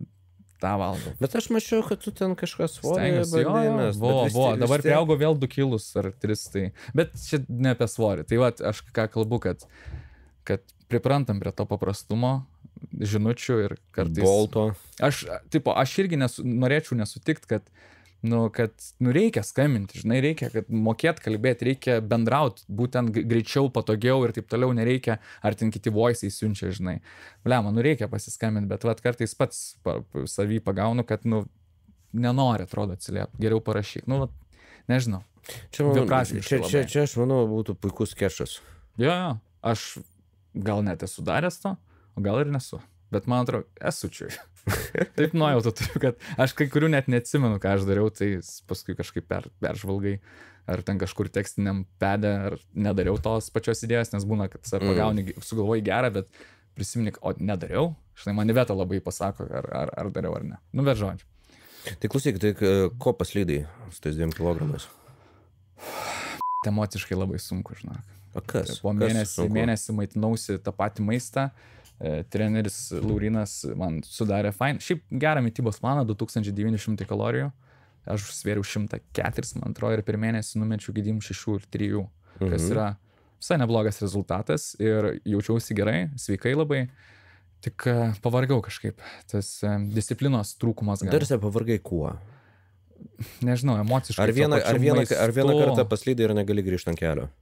tą valgau. Bet aš mačiau, kad tu ten kažkas svorį bandėmės. Buvo. Dabar priaugo vėl 2 kilus ar 3. Tai. Bet čia ne apie svorį. Tai va, aš ką kalbu, kad priprantam prie to paprastumo, žinučių ir kartais... Bolto. Aš irgi norėčiau nesutikti, kad reikia skambinti, žinai, reikia, kad mokėt kalbėti, reikia bendrauti, būtent greičiau, patogiau ir taip toliau, nereikia, ar ten kiti voice siunčia, žinai. Blema, reikia pasiskambinti, bet vat, kartais pats savį pagaunu, kad, nenori, atrodo, atsiliepti, geriau parašyk, nežinau. Čia aš manau, būtų puikus skečas. Jo, aš gal net esu daręs to, o gal ir nesu, bet man atrodo, esu čia. Taip nuojauta turiu, kad aš kai kurių net neatsimenu, ką aš dariau, tai paskui kažkaip peržvalgai, ar ten kažkur tekstiniam pede, ar nedariau tos pačios idėjos, nes būna, kad pagauni, sugalvoji gerą, bet prisimeni, o nedariau, štai man Iveta labai pasako, ar dariau ar ne. Bet žodžiu. Tai klausyk, tai ko paslydai su tais 2 kilogramais? Emociškai labai sunku, žinok. O kas? Po mėnesį maitinausi tą patį maistą. Treneris Laurinas man sudarė fainą. Šiaip gerą mitybos planą, 2900 kalorijų. Aš svėriau 104, man atrodo, ir per mėnesį numečiau 6 ir 3, kas yra visai neblogas rezultatas ir jaučiausi gerai, sveikai labai. Tik pavargau kažkaip. Tas disciplinos trūkumas. Tarsi pavargai kuo? Nežinau, emociškai. Ar vieną kartą paslydai ir negali grįžti ant kelio?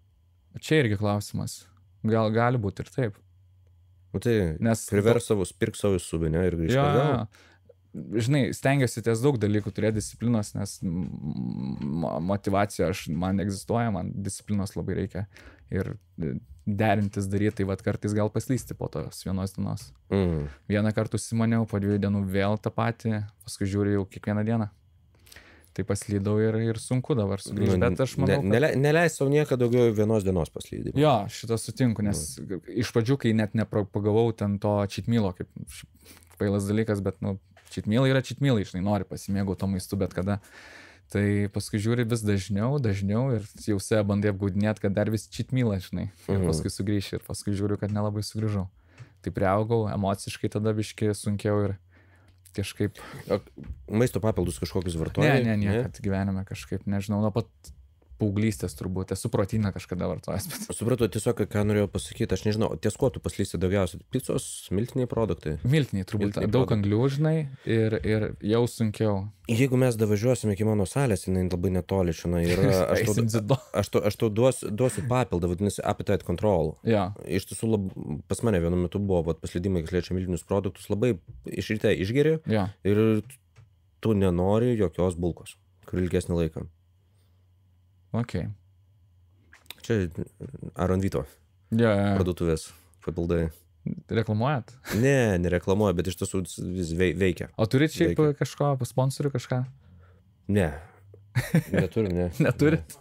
Čia irgi klausimas. Gali būti ir taip. Tai privers pirk savo subinę ir grįžti atgal. Žinai, stengiuosi ties daug dalykų turėti disciplinos, nes motivacija man egzistuoja, man disciplinos labai reikia ir derintis daryti, tai vat kartais gal paslysti po tos vienos dienos. Vieną kartą užsimaniau, po 2 dienų vėl tą patį, paskui žiūriu jau kiekvieną dieną. Tai paslydau ir sunku dabar sugrįžti, bet aš manau, kad... Neleis savo niekada daugiau vienos dienos paslydyti. Jo, šitą sutinku, nes iš pradžių, kai net nepagavau ten to cheat meal'o, kaip kvailas dalykas, bet, cheat meal'ai yra cheat meal'ai, žinai, nori pasimėgauti to maistu bet kada. Tai paskui žiūri vis dažniau ir jau save bandai apgaudinėti, kad dar vis cheat meal'ą, žinai. Ir paskui sugrįši ir paskui žiūriu, kad nelabai sugrįžau. Tai priaugau, emociškai tada biški sunkiau ir kažkaip... Maisto papildus kažkokius vartojai? Niekad gyvenime kažkaip, nežinau, nuo pat paauglystės turbūt, esu proteiną kažkada vartojęs. Supratau, tiesiog, ką norėjau pasakyti, aš nežinau, ties ko tu paslysti daugiausiai? Picos, miltiniai produktai? Miltiniai turbūt, daug anglių, žinai, ir jau sunkiau. Jeigu mes davažiuosime iki mano salės, jinai labai netoli čia yra, aš tau duosiu papildą, vadinasi Appetite Control. Iš tiesų, pas mane vienu metu buvo paslydimai, kas liečia miltinius produktus, labai iš ryte išgeri ir tu nenori jokios bulkos. kur ilgesnį laiką. Ok. Čia Aronvyto parduotuvės papildai. Reklamuojat? Ne, nereklamuoja, bet iš tiesų vis veikia. O turit šiaip kažko, sponsorių kažką? Ne, neturim, ne. Neturit?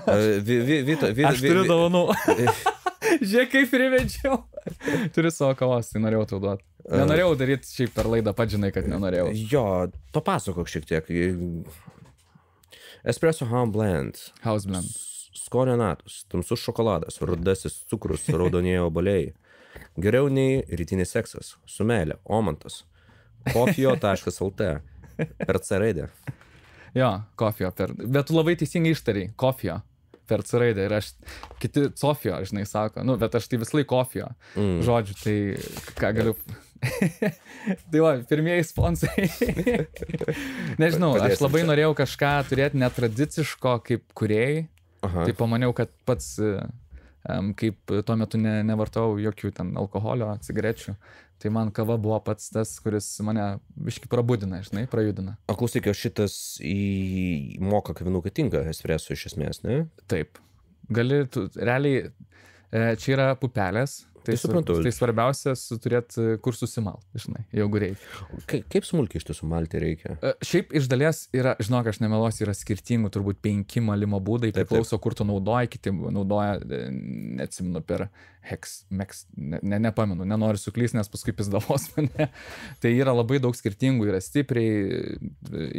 Aš turiu dovanų. Žiūrėk, kaip privedžiau. Turiu savo kavos, tai norėjau tau duoti. Nenorėjau daryti šiaip per laidą, pats žinai, kad nenorėjau. Jo, papasakok šiek tiek. Espresso House Blend. House Blend. Skonio natos, tamsus šokoladas, rudasis cukrus, raudonieji obuoliai. Geriau nei rytinis seksas, su meile, Omantas. Kofio.lt. Per C raidę. Jo, Kofio. Bet tu labai teisingai ištariai. Kofio. Per C raidę. Ir aš, kiti Sofio, žinai, sako. Nu, bet aš tai vis laik Kofio. Žodžiu, tai ką galiu... Tai va, pirmieji sponsoriai. Nežinau, aš labai norėjau kažką turėti netradiciško kaip kūrėjai. Tai pamaniau, kad pats, kaip tuo metu nevartau jokių ten alkoholio, cigarečių, tai man kava buvo pats tas, kuris mane biškį prabudina, žinai, prajudina. O klausyk, šitas moka kavinukai tinka espresso iš esmės, ne? Taip. Gali, realiai, čia yra pupelės. Tai svarbiausias turėt kur susimalt, žinai, jeigu reikia. Kaip smulkiai iš tiesų malti reikia? Šiaip iš dalies yra, žinok, aš nemeluosiu, yra skirtingų turbūt 5 malimo būdai, priklauso, kur tu naudoji, kiti naudoja, neatsimenu, per nepamenu, nenoriu suklysti, nes paskui pizdavos mane. Tai yra labai daug skirtingų, yra stipriai,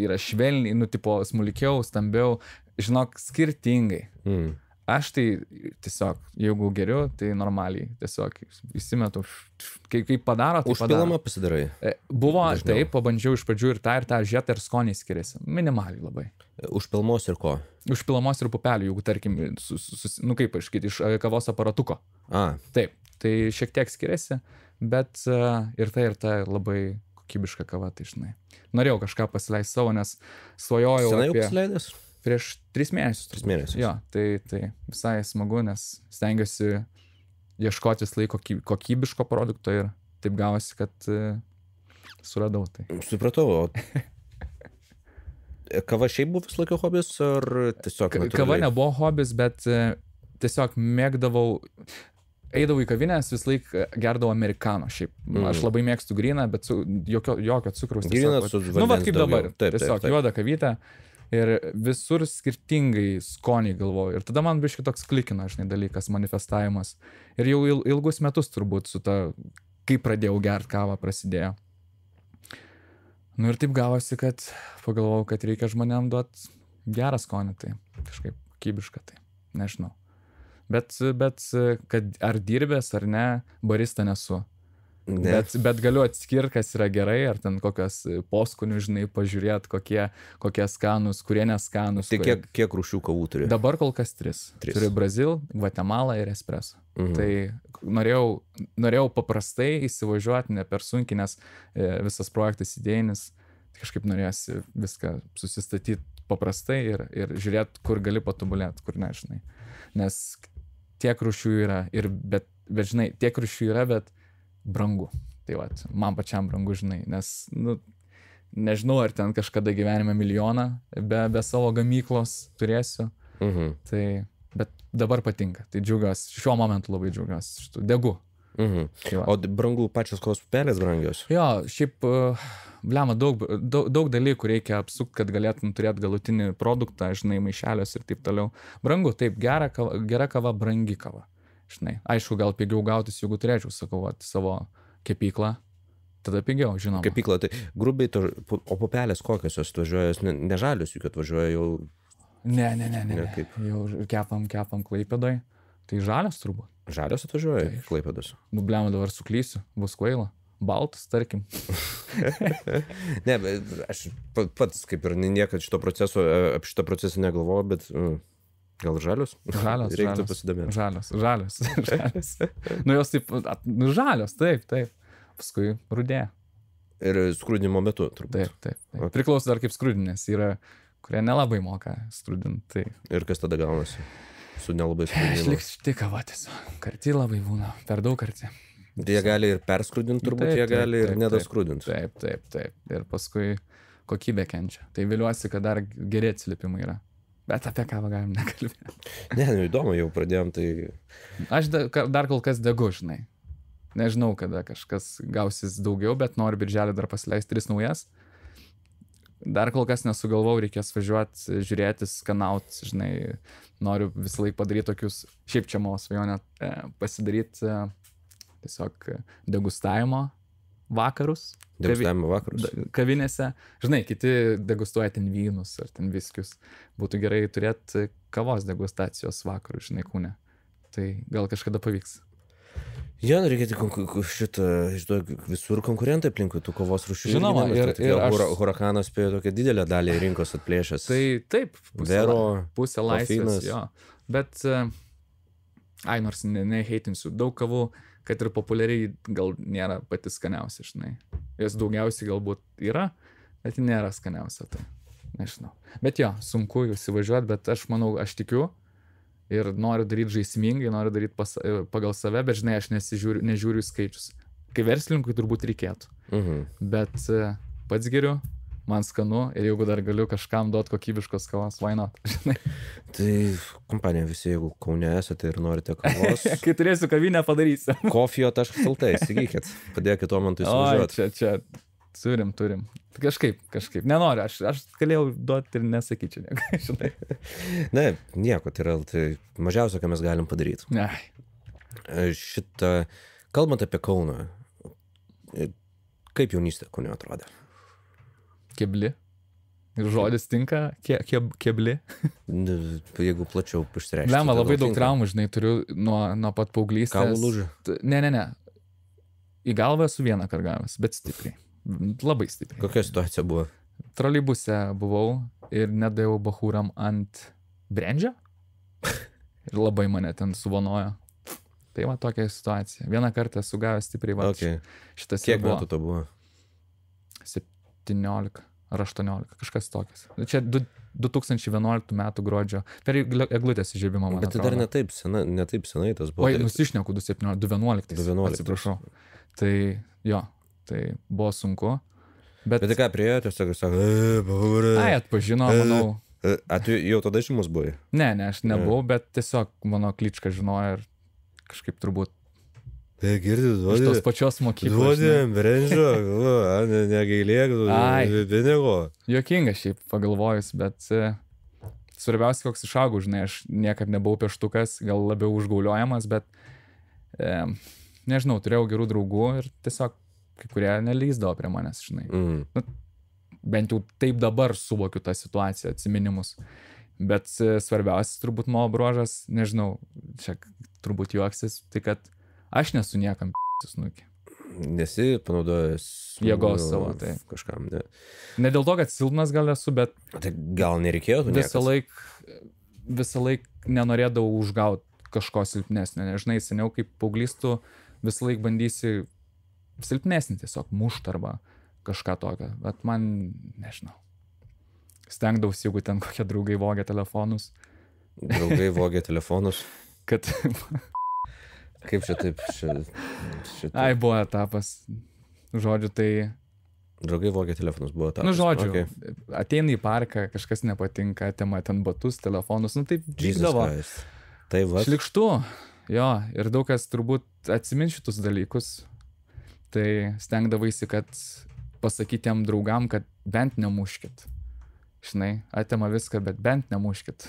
yra švelniai, nu, tipo smulkiau, stambiau, žinok, skirtingai. Aš tai tiesiog, jeigu geriu, tai normaliai, tiesiog įsimetu, kaip padaro, tai padaro. Užpilamą pasidarai? Buvo, taip, pabandžiau iš pradžių ir tą, žiūrėt, ir skoniai skiriasi, minimaliai labai. Užpilamos ir ko? Užpilamos ir pupelių, jeigu tarkim, nu kaip iškyti, iš kavos aparatuko. Taip, tai šiek tiek skiriasi, bet ir tai labai kokybiška kava, tai žinai. Norėjau kažką pasileisti savo, nes svajojau Senai jau pasileidęs? Prieš 3 mėnesius. 3 mėnesius. Jo, tai visai smagu, nes stengiuosi ieškotis laiko kokybiško produkto ir taip gavosi, kad suradau tai. Supratau, kava šiaip buvo vis laikio hobis, ar tiesiog natūraliai? Kava nebuvo hobis, bet tiesiog mėgdavau, eidavau į kavinės, vis laik gerdavau amerikano šiaip. Aš labai mėgstu gryną, bet jokio cukraus. Grynas su vandens. Nu, vat kaip dabar, tiesiog juoda kavytė. Ir visur skirtingai skoniai galvoju. Ir tada man biškai toks klikina, žinai, dalykas, manifestavimas. Ir jau ilgus metus turbūt su ta, kai pradėjau gert kavą, prasidėjo. Nu ir taip gavosi, kad pagalvojau, kad reikia žmonėm duoti gerą skonį, tai kažkaip kokybišką, tai nežinau. Bet kad ar dirbęs ar ne, barista nesu. Bet galiu atskirti, kas yra gerai, ar ten kokias poskonių, žinai, pažiūrėti, kokie skanus, kurie neskanus. Tai kiek rūšių kavų turi? Dabar kol kas 3. Turiu Brazil, Gvatemala ir espresso. Tai norėjau paprastai įsivažiuoti, ne per sunkiai, nes visas projektas idėjinis, kažkaip norėjosi viską susistatyti paprastai ir žiūrėti, kur gali patobulėti, kur nežinai. Nes tiek rūšių yra, bet žinai, tiek rūšių yra, bet brangu. Tai va, man pačiam brangu, žinai, nes, nu, nežinau, ar ten kažkada gyvenime milijoną be savo gamyklos turėsiu. Tai, bet dabar patinka. Tai džiaugiuosi, šiuo momentu labai džiaugiuosi, šitų degu. Tai o brangu pačios kavos pupelės brangios? Jo, šiaip, blema, daug dalykų reikia apsukti, kad galėtum turėti galutinį produktą, žinai, maišelius ir taip toliau. Brangu, taip, gera kava, brangi kava. Žinai, aišku, gal pigiau gautis, jeigu turėčiau, sakau, savo kepyklą, tada pigiau, žinoma. Kepyklą, tai grubiai, o pupelės kokios jos atvažiuoja, ne žalius, juk atvažiuoja jau... Ne, jau kepam Klaipėdoj, tai žalios turbūt. Žalios atvažiuoja Klaipėdos. Nu, blema, dabar suklysiu, bus kvaila. Baltus, tarkim. Ne, bet aš pats kaip ir niekad apie šitą procesą negalvoju, bet... Gal žalios? Reiktų pasidomėti. Žalios. Nu jos taip, žalios, taip. Paskui rudė. Ir skrudinimo metu, turbūt. Taip. Priklauso dar kaip skrudinės. Yra, kurie nelabai moka skrudinti. Ir kas tada gaunasi? Su nelabai skrudinimu. Šlikšti kava tiesiog. Karti labai būna. Per daug karti. Jie gali ir perskrudinti, turbūt jie gali ir nedaskrudinti. Taip. Ir paskui kokybė kenčia. Tai viliuosi, kad dar geri atsiliepimai yra. Bet apie kavą galim nekalbėti. Ne, įdomu, jau pradėjom, tai... Aš dar kol kas degu, žinai. Nežinau, kada kažkas gausis daugiau, bet noriu birželį dar pasileisti 3 naujas. Dar kol kas nesugalvau, reikės važiuoti, žiūrėti, skanaut, žinai, noriu visą laiką padaryti tokius, šiaip čia mano svajonė, pasidaryti tiesiog degustavimo vakarus. Degustavimo vakarus. Kavinėse. Žinai, kiti degustuoja ten vynus ar ten viskius. Būtų gerai turėti kavos degustacijos vakarų, žinai, Kūne. Tai gal kažkada pavyks. Jo, reikėtų visur konkurentai aplinkui tų kovos rūšių. Žinoma, ir Hurakanas spėjo tokią didelę dalį rinkos atplėšęs. Tai taip, pusė laisvės, kofeinas. Jo. Bet, nors neheitinsiu, daug kavų, kad ir populiariai gal nėra pati skaniausia, žinai. Jos daugiausiai galbūt yra, bet nėra skaniausia, tai nežinau. Bet jo, sunku įsivažiuoti, bet aš manau, aš tikiu. Ir noriu daryti žaismingai, noriu daryti pagal save, bet žinai, aš nežiūriu į skaičius. Kai verslininkui turbūt reikėtų. Bet pats geriu, man skanu ir jeigu dar galiu kažkam duoti kokybiškos kavos, why not? Žinai. Tai kompanija visi, jeigu Kaune esate ir norite kavos. Kai turėsiu kavinę, padarysiu. Coffee.lt, įsigykit, padėkit Omantui įsivažiuoti. Čia, turim. Kažkaip. Nenoriu, aš galėjau duoti ir nesakyčiau nieko, žinai. Ne, nieko, tai yra tai mažiausia, ką mes galim padaryti. Ne. Kalbant apie Kauną, kaip jaunystė Kaune atrodė? Kebli. Ir žodis tinka, kebli. Jeigu plačiau išsireišti. Lemma, labai daug traumų, žinai, turiu nuo pat paauglystės. Kaulų lūžį? Ne. Į galvą esu vieną kargavęs, bet stipriai. Labai stipriai. Kokia situacija buvo? Troleibuse buvau ir nedavau bachūram ant brendžio. Ir labai mane ten suvonojo. Tai va tokia situacija. Vieną kartą esu gavęs stipriai. Va, okay. Kiek metų to buvo? 17 ar 18, kažkas tokias. Čia 2011 metų gruodžio. Per eglutės įžiebimą, man atrodo. Bet tai dar ne taip senai tas buvo. Oi, nusišneku 2011. Atsiprašau. Tai jo. Tai buvo sunku. Bet tai ką, priėjo, tiesiog sako, atpažino, manau. Tu jau tada žymus buvai? Ne, aš nebuvau, bet tiesiog mano kličką žinojo ir kažkaip turbūt. Tai girdi, duodė. Iš tos pačios mokyklos. Duodė, brendžio, negailėk, pinigo. Juokinga šiaip pagalvojus, bet svarbiausia, koks išaugau, žinai, aš niekad nebuvau pieštukas, gal labiau užgauliojamas, bet nežinau, turėjau gerų draugų ir tiesiog kai kurie neleisdavo prie manęs, žinai. Nu, bent jau taip dabar suvokiu tą situaciją, atsiminimus. Bet svarbiausias turbūt mano bruožas, nežinau, čia turbūt juoksis, tai kad aš nesu niekam snukį. Nesi panaudojęs jėgos savo, tai kažkam, ne? Ne dėl to, kad silpnas gal esu, bet tai gal nereikėjo tu visą laik nenorėdavau užgauti kažko silpnesnio. Nežinai, seniau kaip paauglystų visą laik bandysi silpnesnį tiesiog mušt arba kažką tokio. Bet man, nežinau, stengdavausi, jeigu ten kokie draugai vogė telefonus. Draugai vogė telefonus? Kad... Kaip čia taip? Ai, buvo etapas. Žodžiu, tai... Draugai vogė telefonus, buvo etapas. Nu, žodžiu, okay. Ateina į parką, kažkas nepatinka, atema ten batus, telefonus, nu taip vykdavo. Tai va. Šlikštu, jo, ir daug kas turbūt atsimins šitus dalykus. Tai stengdavaisi, kad pasakytiem draugam, kad bent nemuškit. Žinai, atema viską, bet bent nemuškit.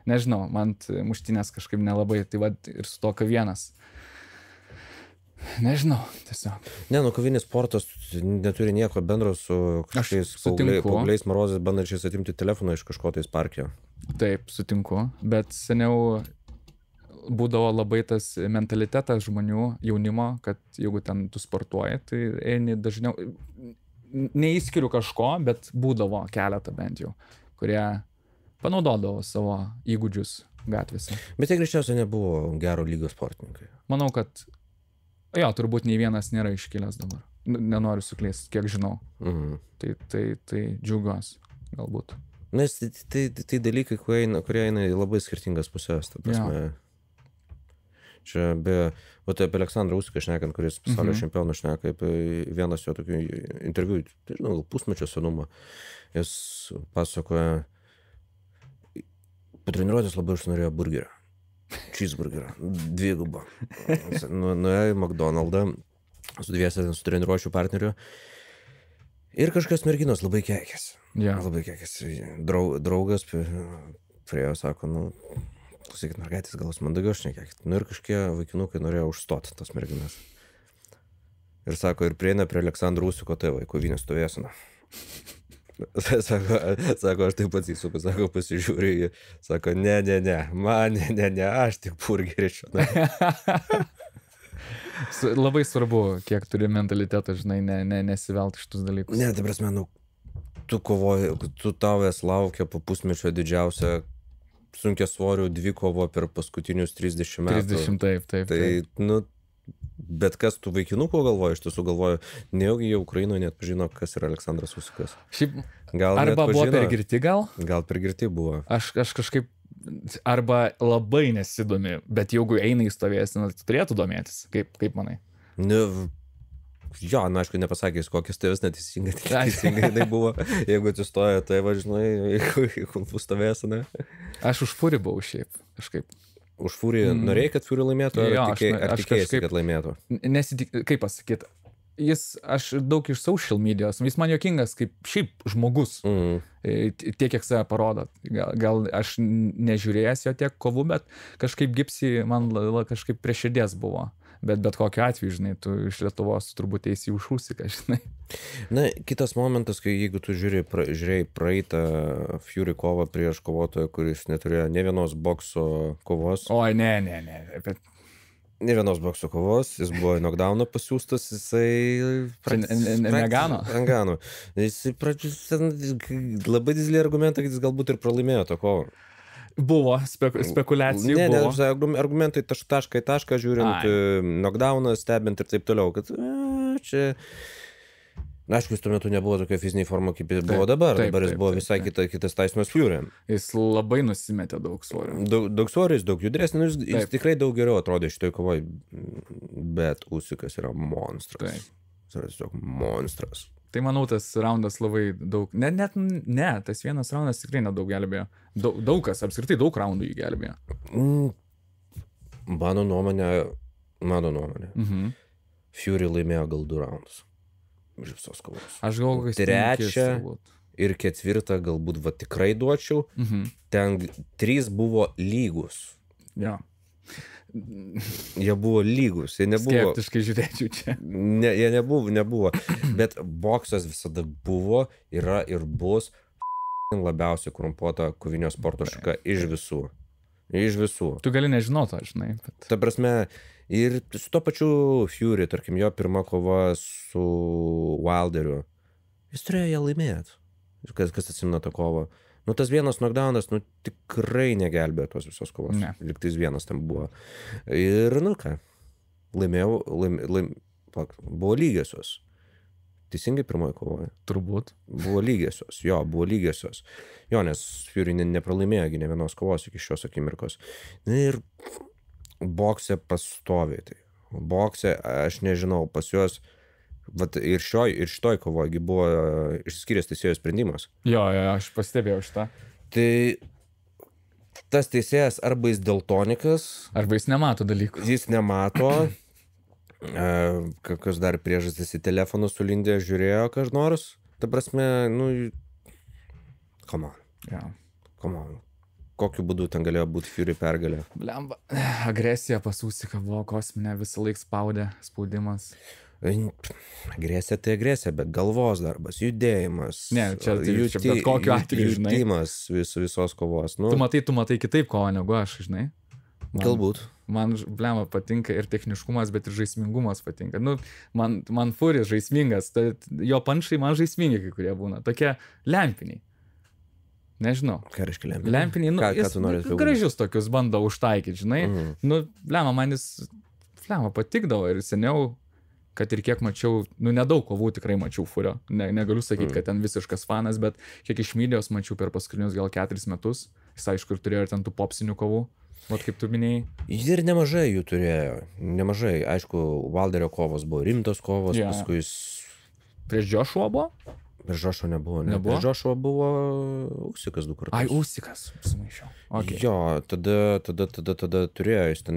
Nežinau, man muštinės kažkaip nelabai, tai va ir su to kavienas. Nežinau, tiesiog. Ne, kovinis sportas neturi nieko bendro su kažkokiais paaugliais marozais bandančiais atimti telefoną iš kažko tais parke. Taip, sutinku, bet seniau būdavo labai tas mentalitetas žmonių, jaunimo, kad jeigu ten tu sportuoji, tai eini dažniau, neįskiriu kažko, bet būdavo keletą bent jau, kurie panaudodavo savo įgūdžius gatvėse. Bet jie greičiausiai nebuvo gero lygio sportininkai. Manau, kad jo, turbūt nei vienas nėra iškilęs dabar. Nenoriu suklysti, kiek žinau. Tai džiaugiuosi, galbūt. Nes tai dalykai, kurie eina į labai skirtingas pusės, ta prasme. Čia o tai apie Aleksandrą Usyką šnekant, kuris pasaulio čempionų šneka, vienas jo tokių interviu, tai žinau, gal pusmečio senumo, jis pasakoja, po treniruotės labai užsinorėjo burgerio, cheeseburgerio, 2. Nuėjo į McDonald'ą su su treniruočių partneriu ir kažkas merginos labai keikėsi. Labai keikėsi. Draugas priejo, sako, klausykit, mergaitės, gal jūs mandagiau šnekėkit. Ir kažkie vaikinukai norėjo užstoti tas merginas. Ir sako, ir prieina prie Aleksandro Usyko tėvai, kovinės stovėsina. Sako, aš taip pats įsuku, sako, pasižiūrėjau, sako, ne, aš tik burgerį šiandien. Labai svarbu, kiek turi mentalitetą, žinai, nesivelti šitus dalykus. Ne, tai prasme, tu kovoji, tu tavęs laukia po pusmečio didžiausia sunkia svorių dvikovo per paskutinius 30 metų. 30, taip. Tai, bet kas tų vaikinukų galvoja, iš tiesų galvoja, nejaugi jie Ukrainoje net pažino, kas yra Aleksandras Usykas. Šiaip, arba buvo per girti gal? Gal per girti buvo. Aš kažkaip, arba labai nesidomi, bet jeigu eina į stovėsiną, turėtų domėtis, kaip manai? Jo, aišku, nepasakys, kokias tėvės neteisingai tai buvo. Jeigu atsistoja, tai važinai, jeigu stovėsina. Aš už Fury buvau šiaip, kažkaip. Už Fury norėjai, kad Fury laimėtų, ar tikėjai, kad laimėtų? Kaip pasakyti, aš daug iš social medijos, jis man juokingas kaip šiaip žmogus, tiek kiek save parodo. Gal aš nežiūrėjęs jo tiek kovų, bet kažkaip Gipsy man kažkaip prie širdies buvo. Bet kokiu atveju, žinai, tu iš Lietuvos turbūt eisi už Usyką, žinai. Na, kitas momentas, kai jeigu tu žiūrėjai praeitą Fury kovą prieš kovotoją, kuris neturėjo ne vienos bokso kovos. Oi, ne. Ne vienos bokso kovos, jis buvo į knockdowną pasiūstas, jisai... Negano. Jisai labai didelį argumentą, kad jis galbūt ir pralaimėjo tą kovą. Buvo spekulacijų. Ne, argumentai tašką į tašką žiūrint, knockdowną stebint ir taip toliau, kad čia... Aišku, jis tuo metu nebuvo tokia fizinė forma, kaip jis buvo dabar. Dabar jis buvo visai kitas Tysonas Fury. Jis labai nusimetė daug svorio. Daug svorio, jis daug judresnis, jis tikrai daug geriau atrodė šitoj kovoj, bet Usykas yra monstras. Jis yra tiesiog monstras. Tai manau, tas raundas labai daug, tas vienas raundas tikrai nedaug gelbėjo. Daug kas, apskritai daug raundų jį gelbėjo. Mano nuomonė. Fury laimėjo gal 2 raundus. Iš visos kovos. Aš galvoju, kad 3 ir 4 galbūt tikrai duočiau. Ten 3 buvo lygus. Jo. Jie buvo lygus, jie nebuvo... Skeptiškai žiūrėčiau čia. Jie nebuvo, bet boksas visada buvo, yra ir bus labiausiai korumpuota kovinio sporto šaka iš visų. Iš visų. Tu gali nežinoti, žinai. Bet... Ta prasme, ir su to pačiu Fury, tarkim, jo pirma kova su Wilderiu, jis turėjo ją laimėti. Kas atsimena tą kovą. Tas vienas knockdownas, tikrai negelbėjo tos visos kovos. Liktais vienas tam buvo. Ir, ką, laimėjau, buvo lygiosios. Teisingai pirmoji kovoje? Turbūt. Buvo lygiosios, buvo lygiosios. Jo, nes Fury nepralaimėjo ne vienos kovos iki šios akimirkos. Ir bokse pastoviai tai. Bokse, aš nežinau, pas juos... Ir šitoj kovoji buvo išsiskyręs teisėjo sprendimas. Jo, aš pastebėjau šitą. Tai tas teisėjas arba jis deltonikas. Arba jis nemato dalykų. Jis nemato. Kokios dar priežastys į telefoną sulindė, žiūrėjo kas nors. Ta prasme, come on. Kokiu būdu ten galėjo būti Fury pergalė? Blemba. Agresija pas Usyką buvo kosminė, visą laik spaudimas. Agresija tai agresija, bet galvos darbas, judėjimas. Ne, čia bet kokiu atveju, žinai. Jutimas visos kovos. Tu matai kitaip kovą negu aš, žinai. Galbūt. Man, blemba, patinka ir techniškumas, bet ir žaismingumas patinka. Man Fury žaismingas, jo panšai man žaismingi kai kurie būna. Tokie lempiniai. Nežinau. Ką reiškia lempiniai? Lempiniai, ką tu nori gražius tokius bando užtaikyti, žinai. Blemba, man jis patikdavo ir seniau, kad ir kiek mačiau, nedaug kovų tikrai mačiau Furio. Negaliu sakyti, kad ten visiškas fanas, bet kiek iš medijos mačiau per paskutinius gal 4 metus. Jis aišku ir turėjo ir ten tų popsinių kovų. Vat kaip tu minėjai. Ir nemažai jų turėjo. Nemažai. Aišku, Wilderio kovos buvo rimtos kovos, paskui jis... Prieš Joshua buvo? Prieš Joshua nebuvo. Prieš Joshua buvo Usykas 2 kartus. Ai, Usykas, sumaišiau. Okay. Jo, tada turėjo jis ten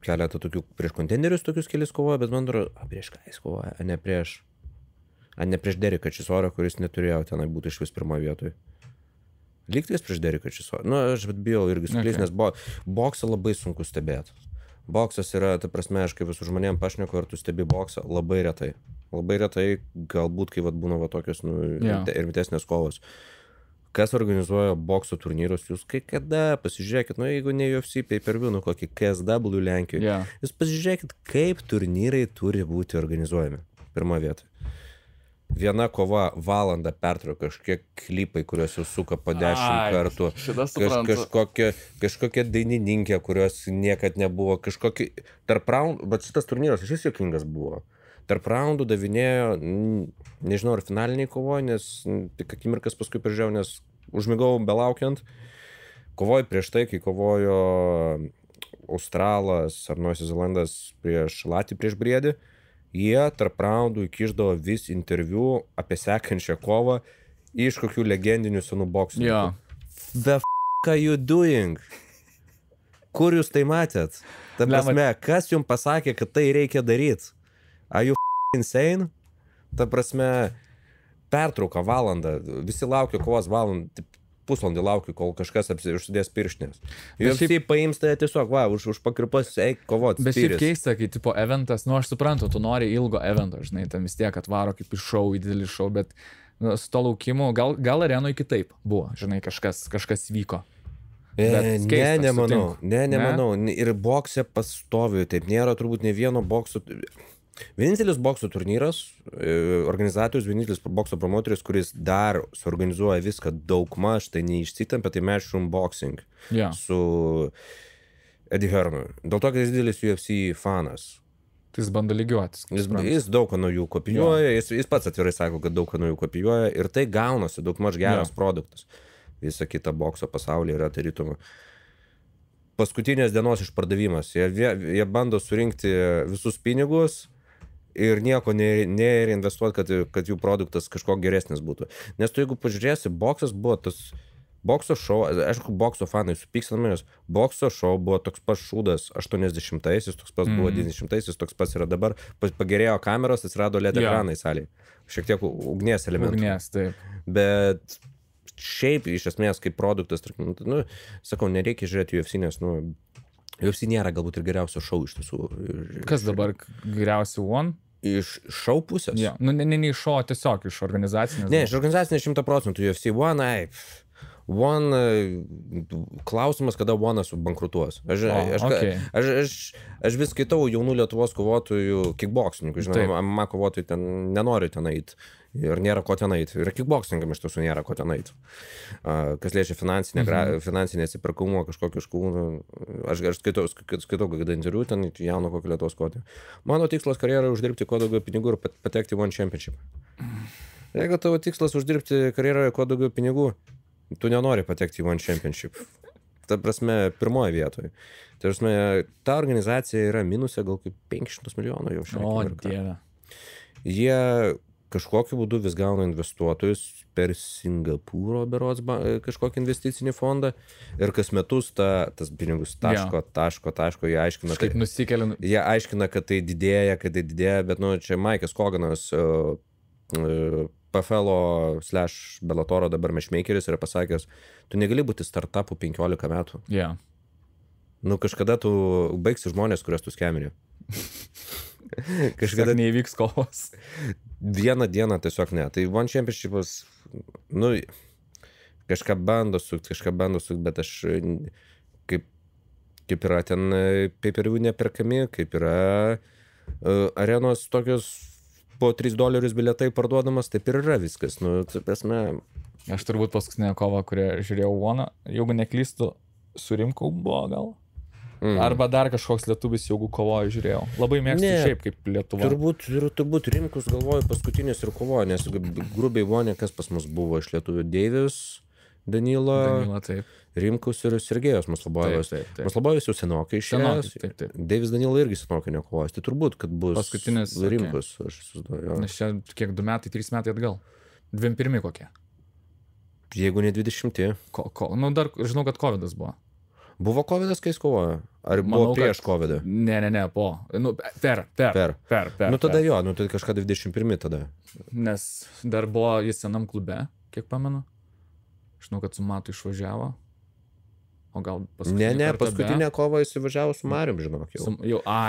keletą tokių prieš kontenderius tokius kelis kovojo, bet man atrodo, prieš ką jis kovoja, ne prieš Deriką Čisorą, kuris neturėjo tenai būti iš vis pirmo vietoj. Lygtais prieš Deriką Čisorą. Nu, aš bijau irgi suklysti, nes boksą labai sunku stebėti. Boksas yra, ta prasme, aš kaip su žmonėm pašneku, ar tu stebi boksą, labai retai. Labai retai, galbūt, kai būna tokios rimtesnės kovos. Kas organizuoja bokso turnyrus, jūs kai kada pasižiūrėkit, jeigu ne UFC pay-per-view, kokį KSW Lenkijoje, jūs pasižiūrėkit, kaip turnyrai turi būti organizuojami. Pirma vieta. Viena kova valandą pertrauka, kažkiek klipai, kuriuos jau suka po 10 kartų. Kažkokia dainininkė, kurios niekad nebuvo. Tarp raundų, bet šitas turnyras šis juokingas buvo. Tarp raundų davinėjo, nežinau, ar finaliniai kovojo, nes tik akimirkas paskui peržiūrėjau, nes užmigau belaukiant. Kovojo prieš tai, kai kovojo Australas ar Naujasis Zelandas prieš Latį, prieš Briedį. Jie tarp raundų įkišdavo vis interviu apie sekančią kovą iš kokių legendinių senų boksininkų. The f*** are you doing? Kur jūs tai matėt? Ta prasme, kas jums pasakė, kad tai reikia daryti? Are you f*** insane? Ta prasme, pertrauka valandą, visi laukia kovos valandą, pusvalandį laukiu, kol kažkas užsidės pirštinės. Jūs paims tai tiesiog, už pakirpas, eik kovot. Bet šiaip keista, kai tipo eventas, aš suprantu, tu nori ilgo evento, žinai, tam vis tiek atvaro kaip iš šou, į didelį šou, bet su to laukimu, gal arenoj kitaip buvo, žinai, kažkas vyko. Nemanau. Ir bokse pastovi, taip nėra turbūt ne vieno bokso. Vienintelis bokso turnyras, organizatorius, vienintelis bokso promotorius, kuris dar suorganizuoja viską daugmaž, tai neišsitampia, tai Matchroom Boxing su Eddie Hearnu. Dėl to, kad jis didelis UFC fanas. Tai jis bando lygiuotis. Jis daug ką nuo jų kopijuoja, jis pats atvirai sako, kad daug ką nuo jų kopijuoja ir tai gaunasi daugmaž geras produktas. Visa kita bokso pasaulyje yra tarytum paskutinės dienos išpardavimas. Jie bando surinkti visus pinigus ir nieko neinvestuoti, kad jų produktas kažkoks geresnis būtų. Nes tu jeigu pažiūrėsi, boksas buvo tas bokso šou, aišku, bokso fanai supykstami, nes bokso šou buvo toks pats šūdas 80-aisiais, toks pats buvo 90-aisiais, toks pats yra dabar, pagerėjo kameros, atsirado LED ekranai salėje. Šiek tiek ugnies elementų. Ugnies, taip. Bet šiaip, iš esmės, kaip produktas, sakau, nereikia žiūrėti UFC, nes, UFC nėra galbūt ir geriausio šou iš tiesų. Kas dabar geriausia One? Iš šou pusės? Ne iš šou, tiesiog iš organizacinės. Ne, iš organizacinės 100% UFC One, One, klausimas, kada One'as bankrutuos. Aš vis skaitau jaunų Lietuvos kovotojų kickboksininkų, žinoma, MMA kovotojų ten nenori ten eiti. Ir nėra ko ten eiti. Ir kickboksininkam iš tiesų nėra ko ten eiti. Kas liečia finansinį atsiperkamumo kažkokį škūnų. Aš skaitau kada interviu ten jauno kokio Lietuvos kovotojo. Mano tikslas karjerai uždirbti kuo daugiau pinigų ir patekti One Championship. Jeigu tavo tikslas uždirbti karjeroje kuo daugiau pinigų, tu nenori patekti į One Championship. Ta prasme, pirmoje vietoje. Ta prasme, ta organizacija yra minuse gal kaip 500 milijonų jau šiandien. O, dieve. Jie kažkokiu būdu vis gauna investuotojus per Singapūro berods kažkokį investicinį fondą ir kas metus tas pinigus taško, jie aiškina, kaip nusikelia. Jie aiškina, kad tai didėja, bet čia Maikas Koganas, PFL/Bellatoro dabar matchmakeris yra pasakęs, tu negali būti startupų 15 metų. Kažkada tu baigsi žmonės, kurias tu skemini. Kažkada neįvyks kovos. Vieną dieną tiesiog ne. Tai One Championshipas, kažką bando sukti, bet aš kaip yra ten pay-per-view neperkami, kaip yra arenos tokios po $3 bilietai parduodamas, taip ir yra viskas. Aš turbūt paskutinę kovą, kurią žiūrėjau One, jeigu neklystu, su Rimku buvo gal. Arba dar kažkoks lietuvis jeigu kovojo žiūrėjau. Labai mėgstu šiaip kaip Lietuva. Turbūt Rimkus galvoju paskutinis ir kovojo, nes grubiai One, kas pas mus buvo iš lietuvių, Deivis, Danilo, taip. Rimkus ir Sergejus Maslobojevas. Maslobojevas jau senokai išėjęs. Deivis Danilo irgi senokai nekovojęs. Tai turbūt, kad bus paskutinis Rimkus. Aš susiduoju. Nes čia kiek 2 metai, 3 metai atgal. 21 kokie. Jeigu ne 20. Nu, dar žinau, kad covidas buvo. Buvo covidas, kai jis kovojo? Ar buvo prieš covidą? Ne, po. Nu, per. Nu, tada jo, nu, tai kažką 21 tada. Nes dar buvo jis senam klube, kiek pamenu. Žinau, kad su Matu išvažiavo. O gal paskutinę kovą jis važiavo su Marium, žinok jau.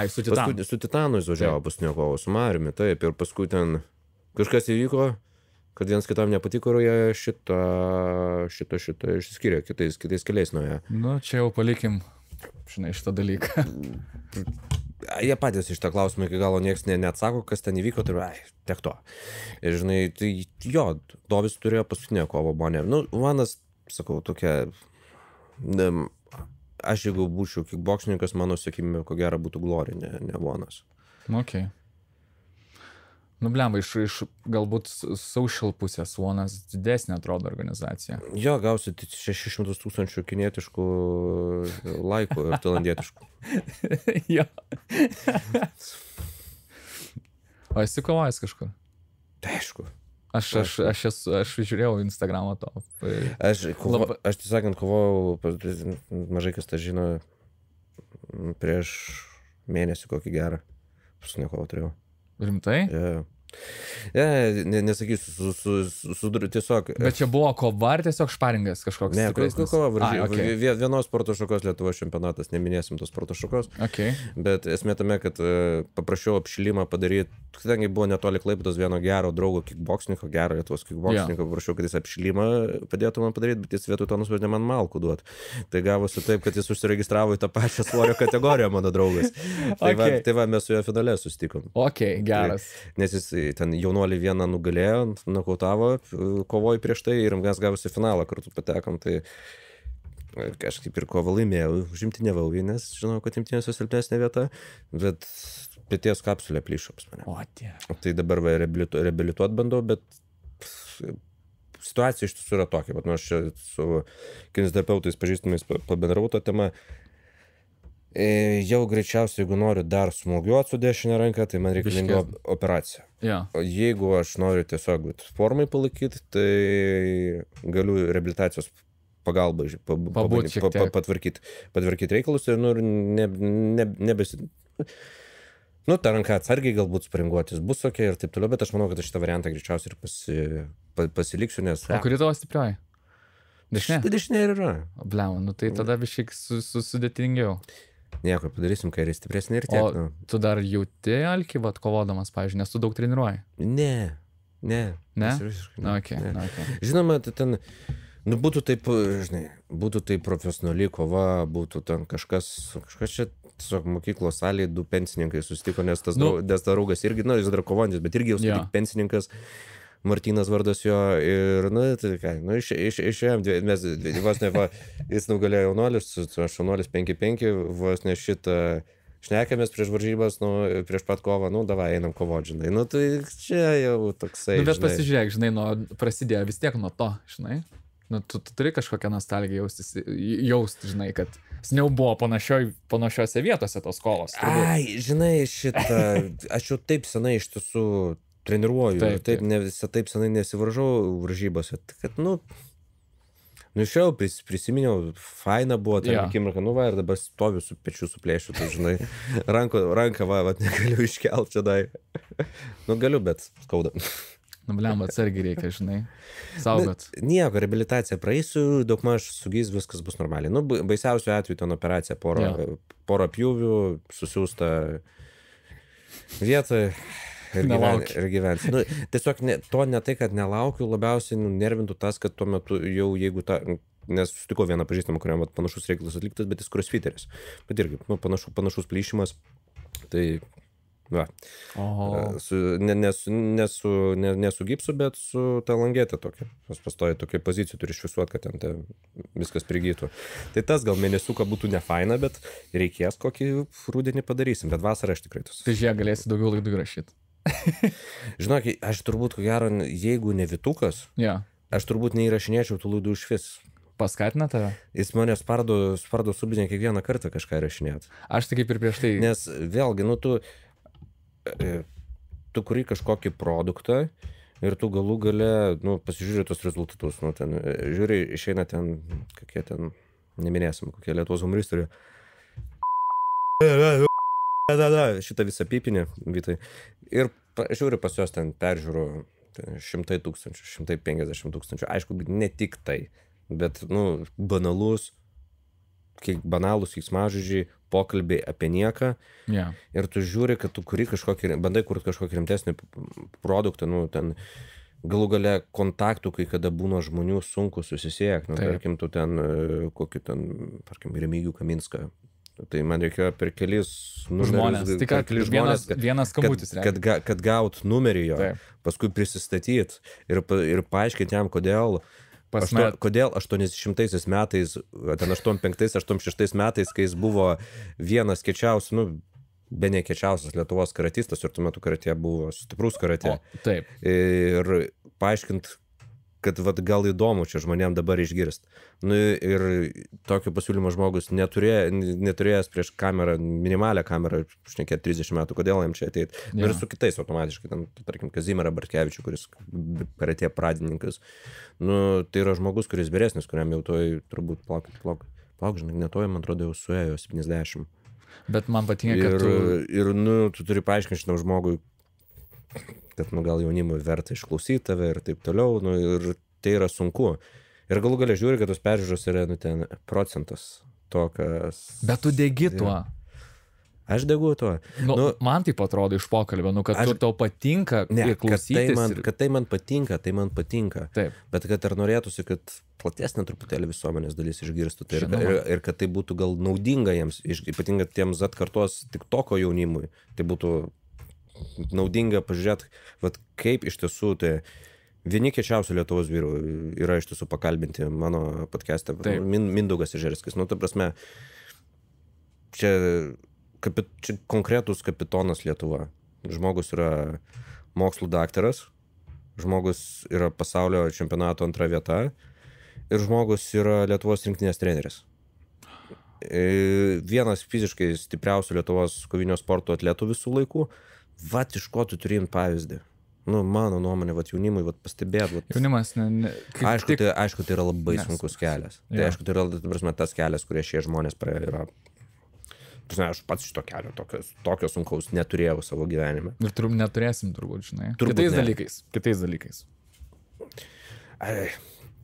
Su Titanu. Su Titanu jis važiavo paskutinę kovą, su Mariumi, taip. Ir paskui ten kažkas įvyko, kad vienas kitam nepatiko ir jie šitą išsiskyrė, kitais keliais nuėjo. Nu, čia jau palikim, žinai, šitą dalyką. Jie patys iš tą klausimą iki galo nieks neatsako, kas ten įvyko, tai tiek to. Ir žinai, tai jo, Dovis turėjo paskutinę kovą, Bonė. Nu, manas, sakau, tokia... Aš jeigu būčiau kickboksininkas, mano sakykime, ko gero būtų Glory, ne Vonas. Ok. Nu, blemba, iš galbūt social pusės Vonas didesnė atrodo organizacija. Jo, gausit 600 000 kinietiškų laikų ir tailandietiškų. Jo. O esi kovojęs kažkur? Tai aišku. Aš žiūrėjau Instagramą to. Aš tai sakant, kovojau, mažai kas tą žino, prieš mėnesį kokį gerą. Paskutinę kovą turėjau. Rimtai? Nesakysiu, tiesiog... Bet čia buvo kova ar tiesiog šparingas kažkoks? Ne, kova varžybų. Vienos sporto šakos Lietuvos čempionatas, neminėsim tos sporto šakos. Bet esmė tame, kad paprašiau apšilimą padaryti, kadangi buvo netoli Klaipėdos vieno gero draugo kickboksininko, gero Lietuvos kickboksininko, paprašiau, kad jis apšilimą padėtų man padaryti, bet jis vietoj to nusprendė man malkų duoti. Tai gavosi taip, kad jis užsiregistravo į tą pačią svorio kategoriją, mano draugas. Tai va, mes su juo finale susitikom. Geras. Nes jis ten jaunuolį vieną nugalėjo, nokautavo, kovojo prieš tai ir mes gavosi finalą kartu patekom, tai kažkaip ir kovą laimėjau, užimtinėvau, nes žinau, kad imtinėse silpnesnė vieta, bet peties kapsulė plyšo pas mane. Tai dabar reabilituot bandau, bet situacija iš tiesų yra tokia, bet nu aš čia su kineziterapeutais pažįstamais pabendravau tą temą. Jau greičiausiai, jeigu noriu dar smūgiuoti su dešinė ranka, tai man reikalinga operacija. O jeigu aš noriu tiesiog formai palaikyti, tai galiu reabilitacijos pagalbą patvarkyti reikalus ir nebesi... Nu, ta ranka atsargiai galbūt sparinguotis bus ir taip toliau, bet aš manau, kad šitą variantą greičiausiai ir pasiliksiu, nes... O kuri tavo stiprioji? Dešinė? Tai dešinė ir yra. Bliau, nu tai tada biškiek sudėtingiau. Nieko, padarysim, kai yra stipresnė ir tiek. O tu dar jauti alkį, kovodamas, pavyzdžiui, nes tu daug treniruoji? Ne. Ne? Okay. Žinoma, ten, nu, būtų taip, žinai, būtų taip profesionali kova, būtų ten kažkas čia, tiesiog mokyklos salėje 2 pensininkai susitiko, nes tas draugas irgi, jis dar kovojantis, bet irgi jau sutik pensininkas. Martynas vardas jo ir, tai ką, išėjom, mes vos ne, jis nugalėjo jaunuolis, aš jaunuolis 5-5, vos ne šitą šnekėmės prieš varžybas, prieš pat kovą, davai, einam kovot, žinai, tai čia jau toksai, bet pasižiūrėk, žinai, prasidėjo vis tiek nuo to, žinai, tu turi kažkokią nostalgiją jausti, žinai, kad seniau buvo panašiose vietose tos kovos. Žinai, aš jau taip senai iš tiesų treniruoju, taip senai nesivaržau varžybose, kad, išėjau, prisiminiau, faina buvo, ten akimirka, ir dabar stoviu su pečiu suplėšiu, tai žinai, ranką, negaliu iškelti čia, galiu, bet skauda. Blemba, atsargiai reikia, žinai, saugot. Nieko, reabilitacija praeisiu, daugmaž sugys, viskas bus normaliai. Baisiausiu atveju ten operacija, porą pjūvių, susiųsta vietą. Ir gyventi. Tiesiog to ne tai, kad nelaukiu, labiausiai nervintų tas, kad tuo metu jau jeigu nes sutiko vieną pažįstamą, kuriam panašus reikalas atliktas, bet jis crossfiteris. Bet irgi, panašus plyšimas, tai va. Ne su gipsu, bet su ta langete tokia. Pastoja tokia pozicija, turi išvisuoti, kad ten viskas prigytų. Tai tas gal mėnesiuką būtų ne faina, bet reikės kokį rudenį padarysim, bet vasarą aš tikrai tos. Tai galėsi daugiau laidų įrašyti. Žinok, aš turbūt, ko gero, jeigu ne Vytukas, aš turbūt neįrašinėčiau tų laidų iš vis. Paskatina tave? Jis mane spardo subinė kiekvieną kartą kažką įrašinėt. Aš tai kaip ir prieš tai. Nes vėlgi, nu, tu kuri kažkokį produktą ir tu galų gale, nu, pasižiūrė tos rezultatus, nu, ten, žiūri, išeina ten, kokie ten, neminėsim, kokie Lietuvos humoristai. Šitą visą pipinį, Vytai. Ir žiūri pas juos ten peržiūrų 100 000, 150 000. Aišku, ne tik tai, bet, nu, banalus, banalus keiksmažodžiai, pokalbiai apie nieką. Yeah. Ir tu žiūri, kad tu bandai kurti kažkokį rimtesnį produktą, nu, ten galų gale kontaktų, kai kada būna žmonių sunku susisiekti. Nu, tarkim, tu ten, kokį ten, tarkim, Remigijų Kaminską. Tai man reikėjo per kelis žmonės. Tai kad vienas skambutis. Kad gaut numerį jo, paskui prisistatyt ir paaiškinti jam, kodėl 80 metais, ten 85-86 metais, kai jis buvo vienas kečiausias, nu, be ne kečiausias Lietuvos karatistas ir tuo metu karatė buvo stiprus karatė. Taip. Ir paaiškint, kad vat, gal įdomu čia žmonėm dabar išgirst. Nu, ir tokio pasiūlymo žmogus neturėjęs prieš kamerą, minimalią kamerą, šnekėt 30 metų, kodėl jam čia ateit. Ir su kitais automatiškai, ten, tarkim, Kazimierą Bartkevičių, kuris karatė pradininkas. Nu, tai yra žmogus, kuris vyresnis, kuriam jau toj turbūt plauk, žinai, netoj, man atrodo, jau suėjo 70. Bet man patinka, kad ir nu, tu turi paaiškinti šitam žmogui, kad, nu, gal jaunimui verta išklausyti tave ir taip toliau, nu, ir tai yra sunku. Ir galų galia žiūri, kad tos peržiūros yra, nu, ten procentas to, kas... Bet tu degi tuo. Aš degu tuo. Nu, man taip atrodo iš pokalbio, nu, kad tau patinka klausytis. Kad tai man patinka. Taip. Bet kad ar norėtųsi, kad platesnė truputėlį visuomenės dalis išgirstų tai ir kad tai būtų gal naudinga jiems, ypatingai tiems atkartos TikToko jaunimui, tai būtų naudinga pažiūrėti, vat, kaip iš tiesų tai vieni kečiausių Lietuvos vyrų yra iš tiesų pakalbinti mano podcast'e. Mindaugas Ežerskis. Nu, ta prasme, čia konkretus kapitonas Lietuva. Žmogus yra mokslų daktaras, žmogus yra pasaulio čempionato antra vieta ir žmogus yra Lietuvos rinktinės treneris. Vienas fiziškai stipriausių Lietuvos kovinio sporto atletų visų laikų. Vat iš ko tu turim pavyzdį. Nu, mano nuomonė, vat jaunimui, vat pastebėt. Vat... Jaunimas, aišku, tai yra labai sunkus kelias. Tai aišku, tai yra, prasme, tas kelias, kurie šie žmonės praėjo yra... Prasme, aš pats šito kelio tokio sunkaus neturėjau savo gyvenime. Ir neturėsim turbūt, žinai. Kitais dalykais.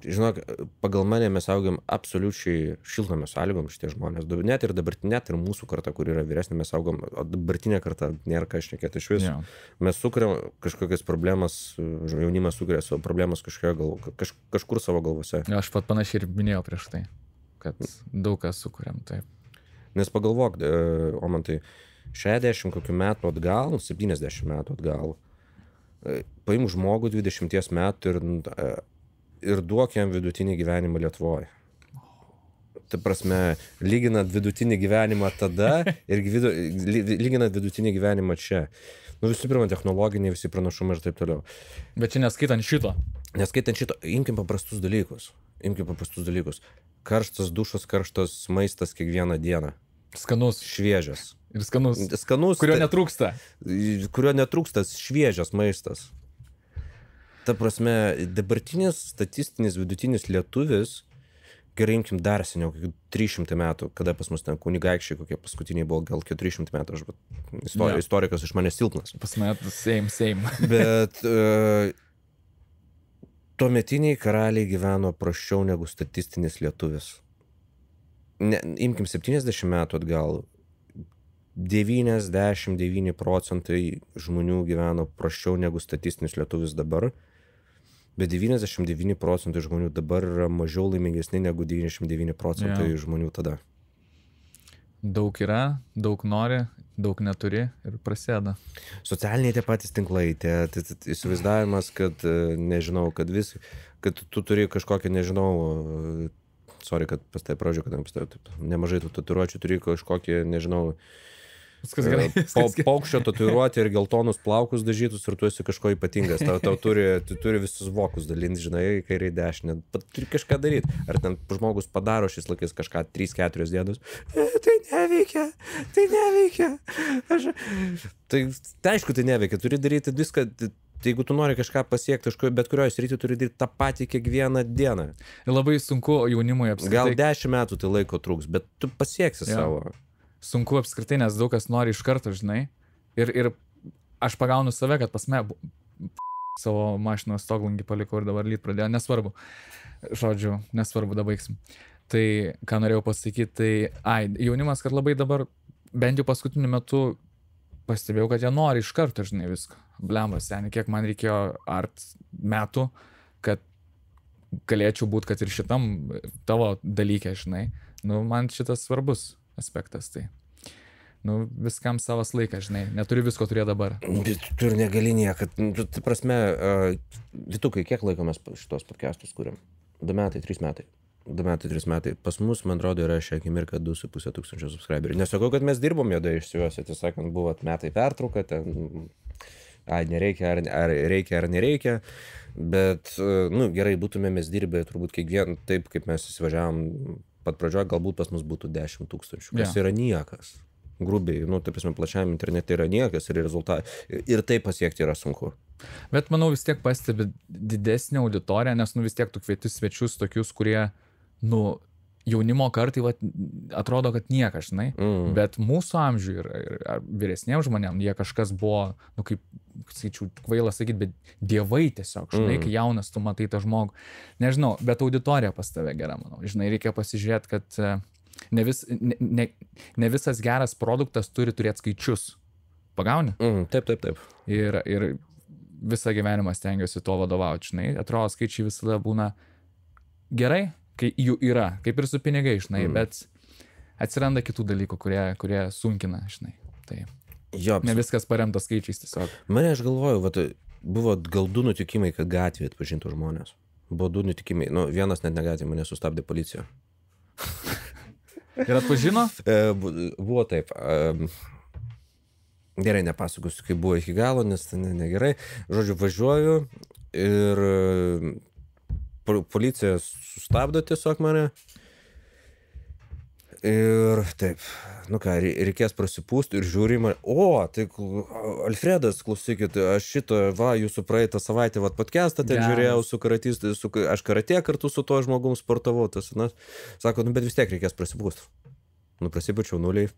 Žinok, pagal mane mes augam absoliučiai šiltnamio sąlygom šitie žmonės. Net ir mūsų karta, kur yra vyresnė, mes augam, o dabartinė karta nėra ką šnekėti iš viso. Mes sukuriam kažkokias problemas, jaunimas sukuria savo problemas kažkur savo galvose. Aš pat panašiai ir minėjau prieš tai, kad daug ką sukuriam, taip. Nes pagalvok, o man tai 60 kokių metų atgal, 70 metų atgal, paim žmogų 20 metų ir duok jam vidutinį gyvenimą Lietuvoje. Tai prasme, lyginant vidutinį gyvenimą tada ir lyginant vidutinį gyvenimą čia. Nu, visų pirma, technologiniai visi pranašumai ir taip toliau. Bet čia neskaitant šito. Imkim paprastus dalykus. Karštas dušas, karštas maistas kiekvieną dieną. Skanus. Šviežias. Ir skanus. Kurio netrūksta. Šviežias maistas. Ta prasme, dabartinis statistinis vidutinis lietuvis, gerai imkim dar seniau, 300 metų, kada pas mus ten kunigaikščiai, kokie paskutiniai buvo, gal 400 metų, istorikas iš manęs silpnas. Pas mane same. Bet tuometiniai karaliai gyveno prasčiau negu statistinis lietuvis. Imkim 70 metų atgal, 99% žmonių gyveno prasčiau negu statistinis lietuvis dabar. Bet 99% žmonių dabar yra mažiau laimingesni negu 99% žmonių tada. Daug yra, daug nori, daug neturi ir prasideda. Socialiniai tie patys tinklai, įsivaizdavimas, kad, nežinau, kad tu turi kažkokią, nežinau, sorry, kad pas tai pradžio, kad nemažai tų tatuiruočių turi kažkokį, nežinau, Viskas gerai. Paukščio tatuiruoti ir geltonus plaukus dažytus ir tu esi kažko ypatingas. Tau turi visus vokus dalinti, žinai, kairį dešinę. Turi kažką daryti. Ar ten žmogus padaro šis laikais kažką 3-4 dienos. Tai neveikia. Tai aišku, tai neveikia. Turi daryti viską. Jeigu tu nori kažką pasiekti, bet kurioje srityje turi daryti tą patį kiekvieną dieną. Labai sunku jaunimui apskritai. Gal 10 metų tai laiko truks, bet tu pasieksi savo. Sunku apskritai, nes daug kas nori iš karto, žinai. Ir aš pagaunu save, kad pas mane savo mašinos stoglangį palikau ir dabar lyt pradėjo. Nesvarbu. Žodžiu, nesvarbu, dabar baigsim. Tai, ką norėjau pasakyti, tai, jaunimas, kad labai dabar, bent jau paskutiniu metu, pastebėjau, kad jie nori iš karto, žinai, viską. Blemba, seniai, kiek man reikėjo metų, kad galėčiau būti, kad ir šitam tavo dalyke, žinai. Nu, man šitas svarbus aspektas, tai. Nu, viskam savas laikas, žinai. Neturi visko turėti dabar. Bet tu ir negali niekad. Tai prasme, Vitukai, kiek laiko mes šitos podcastus kuriam? 2 metai, 3 metai. 2 metai, 3 metai. Pas mus, man atrodo, yra šią akimirką 2,5 tūkstančio subscriberių. Nesakau, kad mes dirbom juodai išsijuose, tiesąkant, buvo metai pertrauka, ten, nereikia, ar reikia, ar nereikia. Bet, nu, gerai, būtume mes dirbę turbūt kiekvien, taip, kaip mes įsivažiavom pat pradžioje, galbūt pas mus būtų 10 tūkstančių, kas yra niekas. Grubiai, nu, taip esame plačiam internete yra niekas ir rezultatai. Ir tai pasiekti yra sunku. Bet manau vis tiek pastebi didesnį auditoriją, nes, nu, vis tiek tu kvieti svečius tokius, kurie, nu, jaunimo kartai, va, atrodo, kad niekas, žinai. Bet mūsų amžiui ir vyresniems žmonėms, jie kažkas buvo, nu, kaip, skaičiau, kvaila sakyti, bet dievai tiesiog, žinai, kai jaunas tu matai tą žmogų. Nežinau, bet auditorija pas tave gera, manau. Žinai, reikia pasižiūrėti, kad ne visas geras produktas turi turėti skaičius. Pagauni? Taip. Ir visą gyvenimą stengiuosi to vadovauti, žinai. Atrodo, skaičiai visada būna gerai, kai jų yra, kaip ir su pinigai, žinai, bet atsiranda kitų dalykų, kurie sunkina, žinai. Tai jo, ne viskas paremta skaičiais tiesiog. Mane, aš galvoju, vat, buvo gal 2 nutikimai, kad gatvėje atpažintų žmonės. Buvo 2 nutikimai. Nu, vienas net negatvėje mane sustabdė policija. Ir atpažino? Buvo taip. Gerai, nepasakosiu, kaip buvo iki galo, nes negerai. Žodžiu, važiuoju ir policija sustabdo tiesiog mane. Ir taip, nu ką, reikės prasipūsti ir žiūri mane. O, tai Alfredas, klausykit, aš jūsų praeitą savaitę podcastą ten žiūrėjau su karatistu, aš karatė kartu su tuo žmogum sportavau. Tas, na, sako, nu bet vis tiek reikės prasipūsti. Nu, prasipučiau nuliai.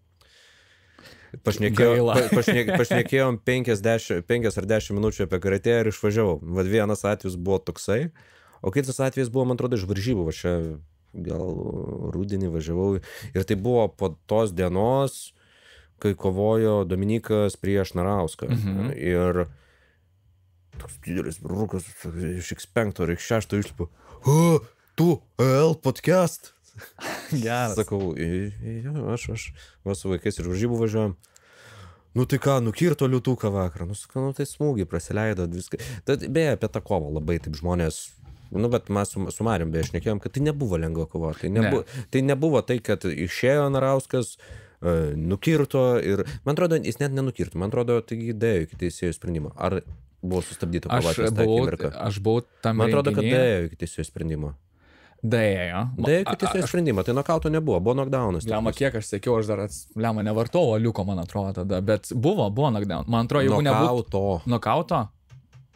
Pašnekėjom 5 ar 10 minučių apie karatė ir išvažiavau. Vat vienas atvejis buvo toksai, o kitas atvejis buvo, man atrodo, iš varžybų. Va čia gal rudenį važiavau. Ir tai buvo po tos dienos, kai kovojo Dominikas prieš Narauską. Ir toks didelis rūkas iš X5 ar X6 išlipo. O, tu, podcast? Geras. Sakau, aš su vaikais ir varžybų važiuojam. Nu tai ką, nukirto liūtuką vakarą. Nu, sakau, nu tai smūgiai prasileido viską. Tad, beje, apie tą kovą labai taip žmonės. Nu, bet mes su Marium beje šnekėjom, kad tai nebuvo lengva kovoti. Tai nebuvo tai, kad išėjo Narauskas, nukirto ir, man atrodo, jis net nenukirto. Man atrodo, tai dėjo iki teisėjų sprendimo. Ar buvo sustabdyta kova ties tą akimirką? Aš buvau tam man atrodo, kad dėjo iki teisėjų sprendimo. Dėjo iki teisėjų sprendimo, tai nokauto nebuvo, buvo knockdownas. Lemma, kiek aš sakiau, aš dar Lemma nevartau aliuko, man atrodo tada, bet buvo knockdown. Man atrodo, jeigu nebūtų nokauto.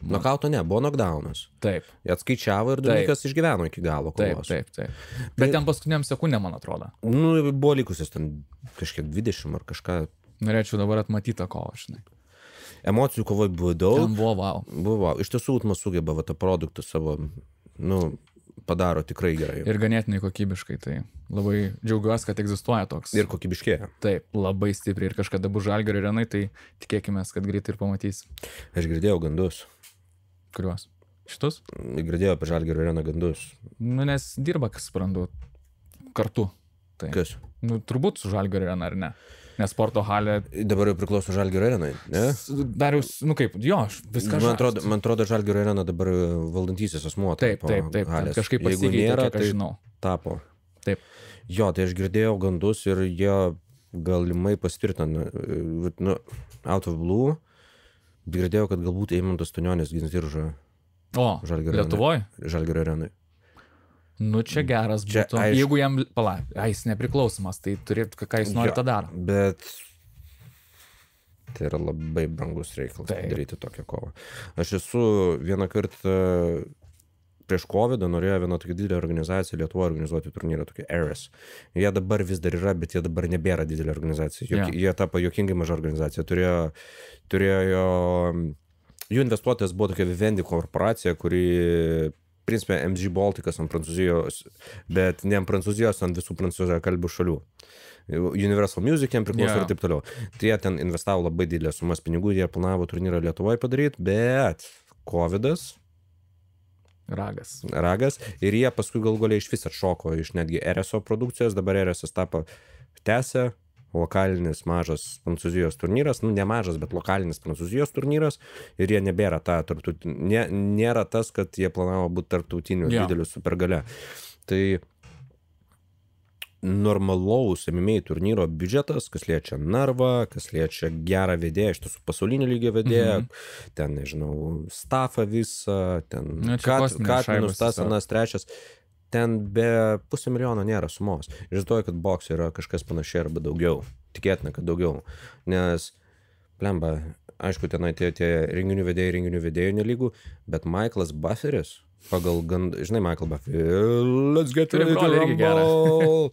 Nokauto ne, buvo knockdownas. Taip. Jie atskaičiavo ir Dominikas išgyveno iki galo kovos. Taip. Bet ten paskutiniam sekundėm, man atrodo. Nu, buvo likusios ten kažkiek 20 ar kažką. Norėčiau dabar atmatyti tą kovą, žinai. Emocijų kovoj buvo daug. Ten buvo wow. Buvo. Iš tiesų, Utmas sugeba tą produktą savo, nu, padaro tikrai gerai. Ir ganėtinai kokybiškai, tai labai džiaugiuosi, kad egzistuoja toks. Ir kokybiškėja. Taip, labai stipriai. Ir kažkada bus Žalgirio arenai, tai tikėkime, kad greitai ir pamatys. Aš girdėjau gandus. Kuriuos? Šitus? Girdėjau apie Žalgirio areną gandus. Nu, nes dirba, kas suprantu, kartu. Tai. Kas? Nu, turbūt su Žalgirio arena, ar ne? Nes sporto halė... Dabar jau priklauso Žalgirio arenai, ne? Darius, nu kaip, jo, viską man atrodo, Žalgirio arena dabar valdantysis asmuo. Taip. Kažkaip pasikeitė, kiek aš žinau. Tapo. Taip. Jo, tai aš girdėjau gandus ir jie galimai pasitvirtina. Nu, out of blue, girdėjau, kad galbūt Eimantas Stanionis gins diržą. O, Lietuvoj? Žalgirio arenai. Nu, čia geras būtų. Čia, jeigu jam, jis nepriklausomas, tai turėtų, ką jis nori, tą daro. Bet tai yra labai brangus reikalas daryti tokią kovą. Aš esu vieną kartą prieš COVID norėjo viena tokia didelė organizacija Lietuvoje organizuoti turnyrą, tokia Eris. Jie dabar vis dar yra, bet jie dabar nebėra didelė organizacija. Jie tapo juokingai maža organizacija. Turėjo jų investuotojas buvo tokia Vivendi korporacija, kuri principė MG Balticas ant Prancūzijos, bet ne ant Prancūzijos, ant visų prancūzakalbių šalių. Universal Music jam priklauso ir taip toliau. Tai jie ten investavo labai didelės sumas pinigų, jie planavo turnyrą Lietuvoje padaryti, bet COVIDas Ragas. Ir jie paskui gal galiai iš vis atšoko iš netgi RSO produkcijos, dabar RSS tapo tęsia, lokalinis mažas Prancūzijos turnyras, nu ne mažas, bet lokalinis Prancūzijos turnyras, ir jie nebėra nėra tas, kad jie planavo būti tarptautiniu dideliu supergale. Tai normalaus MMA turnyro biudžetas, kas liečia narvą, kas liečia gerą vedėją, iš tiesų pasaulinio lygio vedėją, ten, nežinau, stafą visą, ten Katminus, tas, anas, trečias, ten be $500,000 nėra sumos. Ir žinau, kad bokse yra kažkas panašiai arba daugiau, tikėtina, kad daugiau, nes, blemba, aišku, ten tie renginių vedėjai nelygų, bet Michaelas Bufferis, pagal žinai, Michael Buffer, let's get ready to rumble.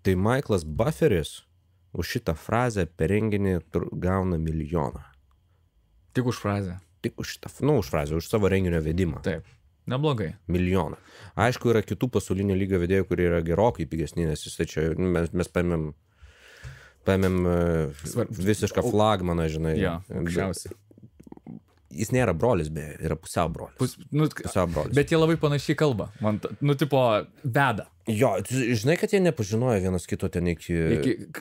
Tai Michaelas Bufferis už šitą frazę per renginį gauna $1 milijoną. Tik už frazę? Tik už šitą, už frazę, už savo renginio vedimą. Taip, neblogai. $1 milijoną. Aišku, yra kitų pasaulinio lygio vedėjų, kurie yra gerokai pigesni, nes jis čia, mes paėmėm visišką flagmaną, žinai. Jo, aukščiausiai. Jis nėra brolis, bet yra pusiau brolis. Pusiau brolis. Bet jie labai panašiai kalba. Man, tipo, veda. Jo, žinai, kad jie nepažinojo vienas kito ten iki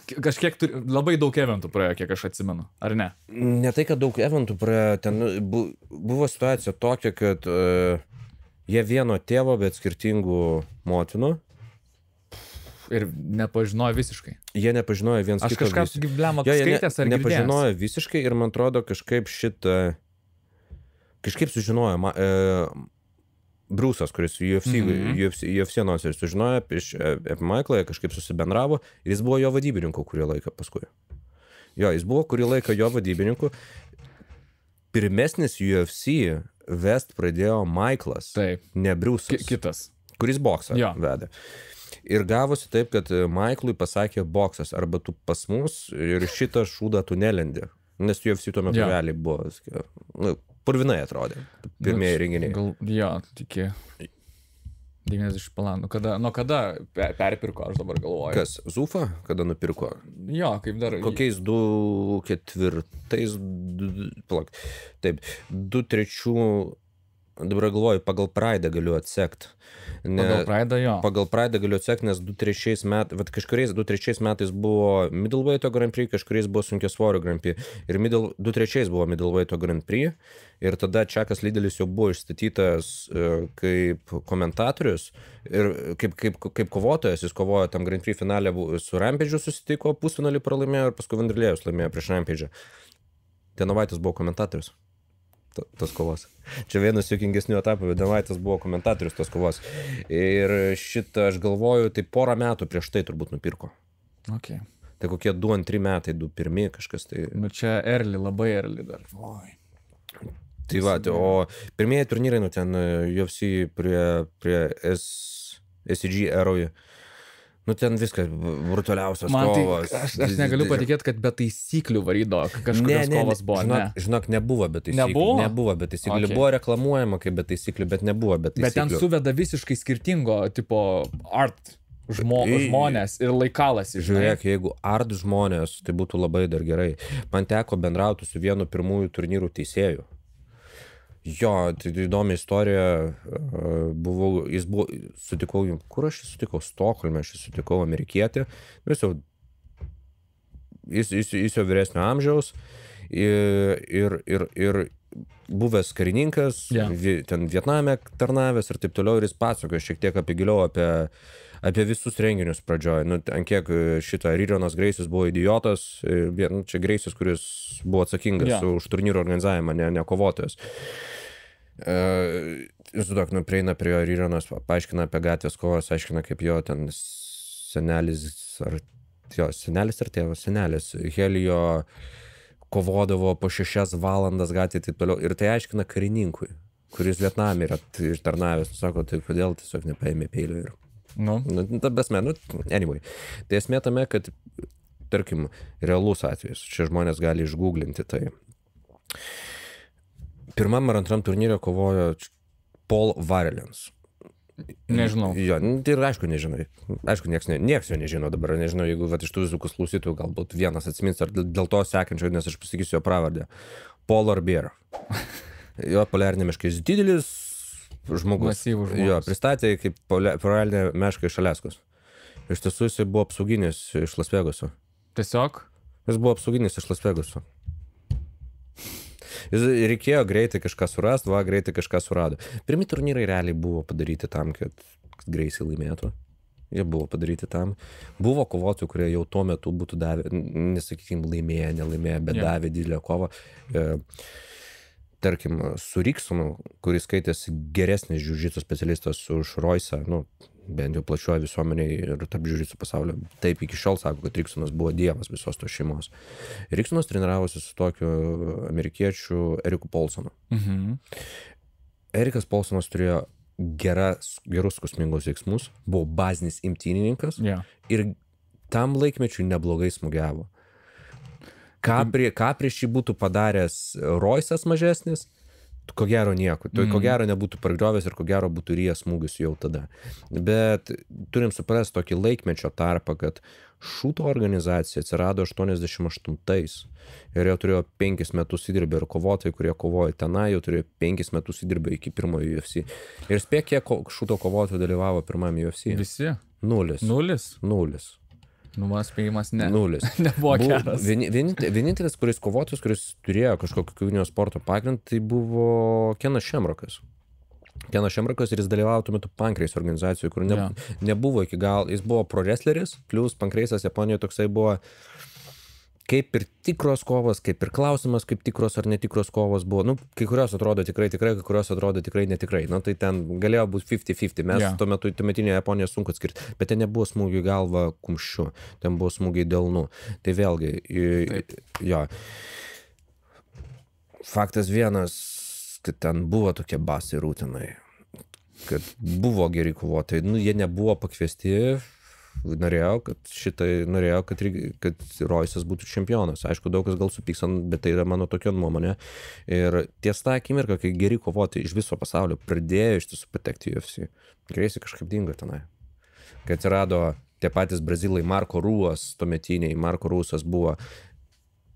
kažkiek labai daug eventų praėjo, kiek aš atsimenu, ar ne? Ne tai, kad daug eventų praėjo, ten buvo situacija tokia, kad jie vieno tėvo, bet skirtingų motinų. Ir nepažinojo visiškai. Jie nepažinojo vienas kito. Aš kažką skaitęs ar girdėjęs. Nepažinojo visiškai ir man atrodo kažkaip sužinojo Bruce'as, kuris UFC nors sužinojo apie Michaelą, kažkaip susibendravo ir jis buvo jo vadybininku kurį laiką paskui. Jo, jis buvo kurį laiką jo vadybininku. Pirmesnis UFC vest pradėjo Michaelas, ne Bruce'as. Kitas. Kuris boksą vedė. Ir gavosi taip, kad Michaelui pasakė boksas, arba tu pas mus ir šitą šūdą tu nelendi. Nes UFC tuo metu realiai buvo, purvinai atrodė, pirmieji renginiai. Jo, tiki 90 palandų. Nuo kada perpirko, aš dabar galvoju. Kas, Zufa, kada nupirko? Jo, kaip dar. Kokiais 2004, taip, 2003, dabar galvoju, pagal Pride'ą galiu atsekti. Pagal Pride'ą, jo. Pagal Pride'ą galiu atsekti, nes 2003 metais, kažkuriais 2003 metais buvo Middleweight'o Grand Prix, kažkuriais buvo sunkiasvorio Grand Prix. Ir 2003 buvo Middleweight'o Grand Prix. Ir tada Čakas Lidelis jau buvo išstatytas kaip komentatorius ir kaip kovotojas. Jis kovojo tam Grand Prix finale su Rampage'u susitiko, pusfinalį pralaimėjo ir paskui Vandrlėjus laimėjo prieš Rampage'ą. Denovaitis buvo komentatorius tos kovos. Čia vienas juokingesnių etapų, bet Denovaitis buvo komentatorius tos kovos. Ir šitą, aš galvoju, tai porą metų prieš tai turbūt nupirko. Okay. Tai kokie 2-3 metai, 2-1 kažkas tai. Nu čia labai early dar. Oi. Tai va, o pirmieji turnyrai, ten UFC prie SCG eroje. Ten viskas brutaliausias kovos. Aš negaliu patikėti, kad be taisyklių varydo kažkokios kovos buvo. Žinok, nebuvo be taisyklių. Nebuvo be taisyklių. Okay. Buvo reklamuojama kaip be taisyklių, bet nebuvo be taisyklių. Bet ten suveda visiškai skirtingo tipo art žmonės ir laikalas. Žiūrėk, jeigu art žmonės, tai būtų labai dar gerai. Man teko bendrauti su vienu pirmųjų turnyrų teisėjų. Jo, tai įdomi istorija, sutikau, kur aš sutikau, Stokholme, aš sutikau amerikietį, jis jau vyresnio amžiaus ir buvęs karininkas, ten Vietname tarnavęs ir taip toliau, ir jis pasakojo šiek tiek giliau apie visus renginius pradžioje. Nu, ant kiek šitą Rironas Greisis buvo idiotas, čia Greisis, kuris buvo atsakingas už turnyro organizavimą, ne kovotojas. Jūs duok, prieina prie jo Rironas, paaiškina apie gatvės kovas, aiškina, kaip jo ten senelis ar tėvas, senelis Helijo kovodavo po 6 valandas gatvėje ir taip toliau. Ir tai aiškina karininkui, kuris Vietname yra ištarnavęs. Sako, tai kodėl tiesiog nepaėmė peilio ir... ta besme, anyway. Tai esmė tame, kad, tarkim, realus atvejis. Čia žmonės gali išgooglinti tai. Pirmam ar antram turnyre kovojo Paul Varelens. Nežinau. Jo, tai ir aišku nežinai. Aišku, nieks jo nežino dabar. Nežinau, jeigu iš tų visokių klausytojų galbūt vienas atsimins, ar dėl to sekančio, nes aš pasakysiu jo pravardę. Paul Arbėra. Jo poliarinė meška. Jis didelis žmogus. Masyvus žmogus. Jo, pristatė kaip poliarinė meška iš Aliaskos. Iš tiesų jis buvo apsauginis iš Las Vegaso. Tiesiog? Jis buvo apsauginis iš Las Vegaso. Reikėjo greitai kažką surasti, greitai kažką surado. Pirmi turnyrai realiai buvo padaryti tam, kad Greisį laimėtų. Jie buvo padaryti tam. Buvo kovotojų, kurie jau tuo metu būtų davę, nesakykim, nelaimėję, bet davė didelę kovą. Tarkim, su Riksonu, kuris skaitėsi geresnis jiu-jitsu specialistas už Roysą, bent jau plačioje visuomenėje ir tarp jiu-jitsu pasaulio. Taip iki šiol sako, kad Riksonas buvo dievas visos tos šeimos. Riksonas treniravosi su tokiu amerikiečiu Eriku Paulsonu. Erikas Paulsonas turėjo gerus skausmingus veiksmus, buvo bazinis imtynininkas ir tam laikmečiui neblogai smūgiavo. Ką prieš jį būtų padaręs Roysas mažesnis, ko gero nieko. Ko gero nebūtų pargriovęs ir ko gero būtų rijęs smūgius jau tada. Bet turim suprasti tokį laikmečio tarpą, kad šūto organizacija atsirado 88-ais ir jau turėjo 5 metus įdirbę ir kovotojai, kurie kovojo tenai, jau turėjo 5 metus įdirbę iki pirmojo UFC. Ir spėk, kiek šūto kovotojų dalyvavo pirmame UFC? Visi? 0. Spėjimas ne. 0. Nebuvo geras. Vienintelis kovotojas, kuris turėjo kažkokio kovinio sporto pagrindą, tai buvo Kenas Šemrokas. Kenas Šemrokas ir jis dalyvavo tuo metu Pankreis organizacijoje, kur nebuvo iki gal, jis buvo pro wrestleris, plus Pankreisas Japonijoje toksai buvo kaip ir tikros kovos, kaip ir klausimas, kaip tikros ar netikros kovos buvo. Kai kurios atrodo tikrai, kai kurios atrodo tikrai netikrai. Tai ten galėjo būti 50-50. Mes tuo metu tuometinėje Japonijoje sunku atskirti. Bet ten nebuvo smūgių galva kumščiu. Ten buvo smūgiai delnu. Tai vėlgi, jo. Faktas vienas, kad ten buvo tokie basai rūtinai. Kad buvo geri kovotojai. Jie nebuvo pakviesti. Norėjau, kad Roysas būtų čempionas. Aišku, daug kas gal supyks, bet tai yra mano tokia nuomonė. Ir ties tą akimirką, kai geri kovotojai iš viso pasaulio pradėjo iš tiesų patekti į UFC, Greisį kažkaip dingo tenai. Kai atsirado tie patys brazilai, Marko Ruas, tuometiniai, Marko Ruasas buvo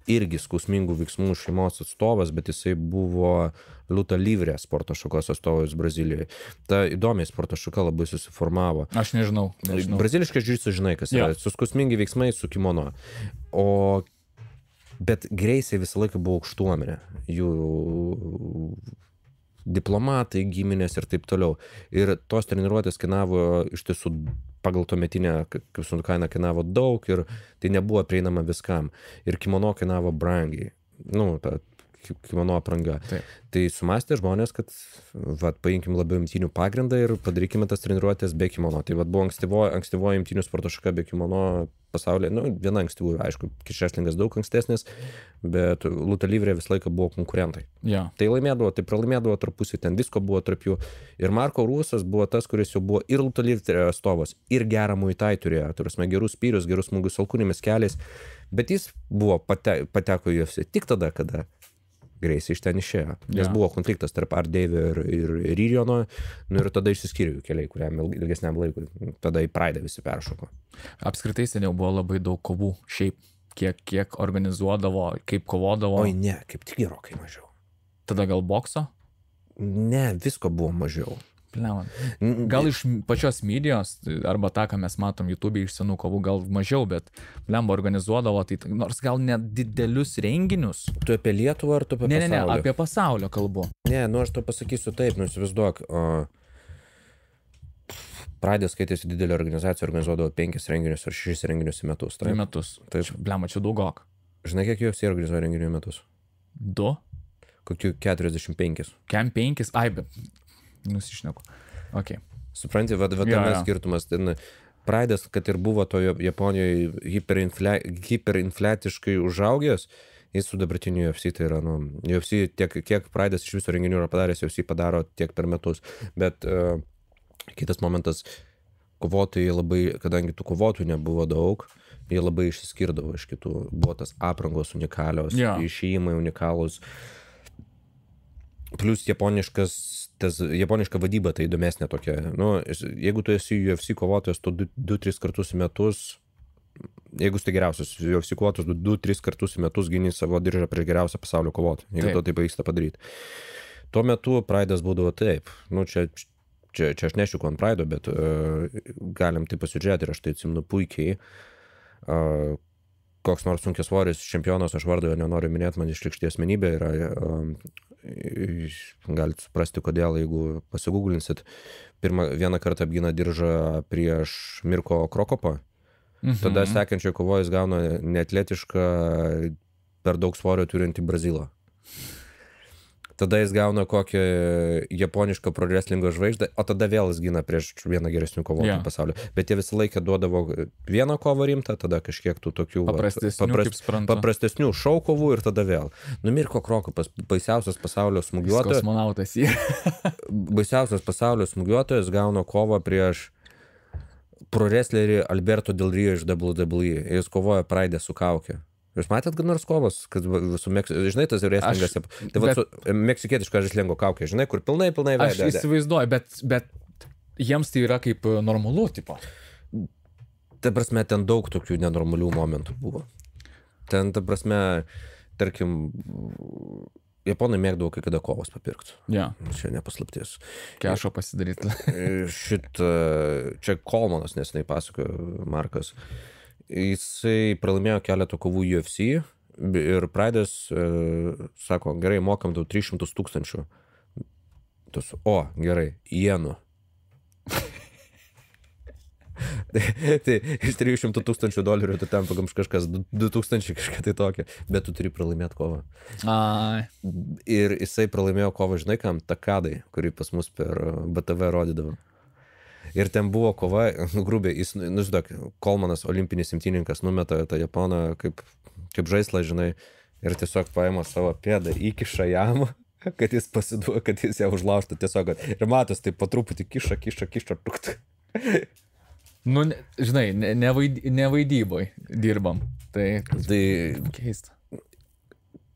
irgi skausmingų veiksmų šeimos atstovas, bet jisai buvo Luta Livre sporto šakos atstovas Brazilijoje. Ta įdomiai sporto šaka labai susiformavo. Aš nežinau. Braziliškas jiu-jitsu žinai, kas yra. Su skausmingi veiksmai, su kimono. Bet Greisiai visą laiką buvo aukštuomenė. Jų diplomatai, giminės ir taip toliau. Ir tos treniruotės kainavo iš tiesų pagal tuometinę kainą kainavo daug ir tai nebuvo prieinama viskam. Ir kimono kainavo brangiai. Ta kimono apranga. Tai sumastė žmonės, kad paimkim labiau imtynių pagrindą ir padarykime tas treniruotės be kimono. Tai buvo ankstyvoji imtynių sporto šaka be kimono pasaulyje. Viena ankstyvųjų, aišku, Kišeslingas daug ankstesnis, bet Luta Livre visą laiką buvo konkurentai. Tai laimėdavo, tai pralaimėdavo tarpusį, ten visko buvo tarp jų. Ir Marko Ruasas buvo tas, kuris jau buvo ir Luta Livre atstovas, ir gerą Muay Thai turėjo, turėsime gerus spyrius, gerus smūgius alkūnėmis keliais, bet jis buvo pateko į UFC tik tada, kada Greisį iš ten išėjo. Nes buvo konfliktas tarp Ardevio ir Rijono, ir tada išsiskyrė jų keliai, kuriam ilgesniam laikui. Tada į Praidą visi peršoko. Apskritai seniau buvo labai daug kovų. Šiaip kiek organizuodavo, kaip kovodavo. Oi ne, kaip tik gerokai mažiau. Tada gal bokso? Ne, visko buvo mažiau. Gal iš pačios medijos, arba tą, ką mes matom YouTube iš senų kovų, gal mažiau, bet blemba organizuodavo, tai nors gal net didelius renginius. Tu apie Lietuvą ar tu apie pasaulio? Ne, apie pasaulio kalbu. Ne, aš to pasakysiu taip, įsivaizduok, Pride'as skaitėsi didelė organizacija, organizuodavo 5 renginius ar 6 renginius į metus. Į metus. Taip. Blema, čia daugok. Žinai, kiek UFC organizuoja renginių į metus? 2? Kokių 45. Kem 5? Ai, bet nusišneku. Ok. Supranti, va tame skirtumas. Pride'as, kad ir buvo to Japonijoje hiperinfliatiškai užaugęs, jis su dabartiniu UFC, tai yra, UFC kiek Pride'as iš viso renginių yra padaręs, UFC padaro tiek per metus. Bet kitas momentas, kovotojai labai, kadangi tų kovotojų nebuvo daug, jie labai išsiskirdavo iš kitų. Buvo tas aprangos unikalios, išėjimai unikalūs. Plus japoniška vadyba tai įdomesnė tokia. Jeigu tu esi UFC kovotojas, tu 2-3 kartus į metus, jeigu tu geriausias UFC kovotojas, 2-3 kartus į metus gini savo diržą prieš geriausią pasaulio kovotoją, jeigu to taip pavyksta padaryti. Tuo metu Pride'as būdavo taip. Čia aš nešiuku ant Pride'o, bet galim tai pasižiūrėti ir aš tai atsimenu puikiai. Koks nors sunkiasvoris čempionas, aš vardo jo nenoriu minėti, man išlikšti asmenybė yra, galite suprasti kodėl, jeigu pasigūglinsit, vieną kartą apgina diržą prieš Mirko Krokopą, tada sekančioje kovoje jis gauna neatletišką, per daug svorio turintį Brazilą. Tada jis gauna kokią japonišką pro wrestlingo žvaigždę, o tada vėl jis gina prieš vieną geresnių kovotojų pasaulio. Bet jie visą laiką duodavo vieną kovą rimtą, tada kažkiek tų tokių paprastesnių šou kovų ir tada vėl. Mirko Krokopas, baisiausias pasaulio smūgiuotojas. Kosmonautas jie. Baisiausias pasaulio smūgiuotojas gauna kovą prieš pro wrestlerį Alberto Del Rio iš WWE. Jis kovoja Pride'e su kaukė. Jūs matėt kad nors kovos, kad su žinai, tas wrestlingas, tai va su meksikietiška žaislingo kaukė, žinai, kur pilnai veidą. Aš įsivaizduoju, bet jiems tai yra kaip normalu, tipo. Ta prasme, ten daug tokių nenormalių momentų buvo. Ten, ta prasme, tarkim, japonai mėgdavo kai kada kovos papirkti. Čia nepaslaptis. Kešo pasidaryti. Čia Kolmanas nesenai pasakojo, Markas. Jisai pralaimėjo keletą kovų UFC ir Pride'as sako, gerai, mokam tau 300 000. Gerai, jenų. Tai iš 300 000 dolerių tu ten pagams kažkas 2000 kažką tai tokio, bet tu turi pralaimėti kovą. Ir jisai pralaimėjo kovą, žinai kam, Takadai, kurį pas mus per BTV rodydavo. Ir ten buvo kova, grubiai, jis, žinok, Kolmanas, olimpinis imtyninkas, numeta tą Japoną kaip žaislą, žinai, ir tiesiog paima savo pėdą, įkiša jam, kad jis pasiduoda, kad jis ją užlaužtų tiesiog. Ir matos, tai po truputį kiša, tukt. Žinai, nevaidyboj dirbam. Tai keista.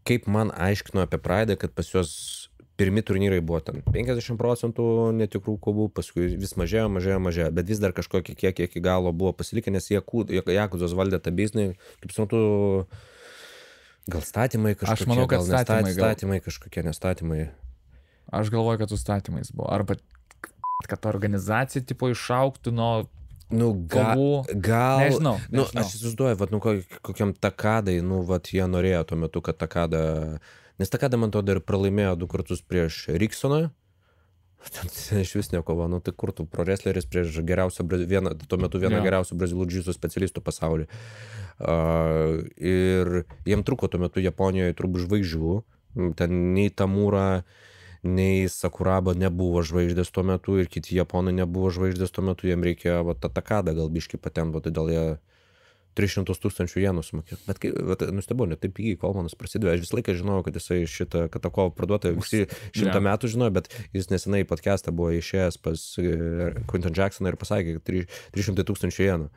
Kaip man aiškino apie Pride'ą, kad pas juos pirmi turnyrai buvo ten 50% netikrų kovų, paskui vis mažėjo, bet vis dar kažkokie kiek iki galo buvo pasilikę, nes Jakuzos valdė tą biznį, kaip suprantu, gal statymai kažkokie, aš manau, kad statymai kažkokie, nestatymai. Aš galvoju, kad su statymais buvo, arba kad organizacija tipo išauktų nuo kovų. Gal, nežinau. Aš įsivaizduoju, kokiam Takadai, jie norėjo tuo metu, kad Takada. Nes Takada, man atrodo, ir pralaimėjo 2 kartus prieš Riksoną. Ten iš vis nekova. Tai kur tu pro wrestleris prieš tuo metu vieną geriausių brazilų džiudo specialistų pasaulyje. Ir jiem truko tuo metu Japonijoje turbūt žvaigždžių. Ten nei Tamura, nei Sakuraba nebuvo žvaigždės tuo metu ir kiti Japonai nebuvo žvaigždės tuo metu. Jiem reikėjo Takadą gal biškį patempo, todėl jie 300 000 jenų sumokė. Bet nustebau, net taip pigiai Kolmanas prasidėjo. Aš visą laiką žinojau, kad jisai kad tą kovą parduota visi 100 metų žinojo, bet jis nesenai podcastą buvo išėjęs pas Quinton Jacksoną ir pasakė, kad 300 000 jenų.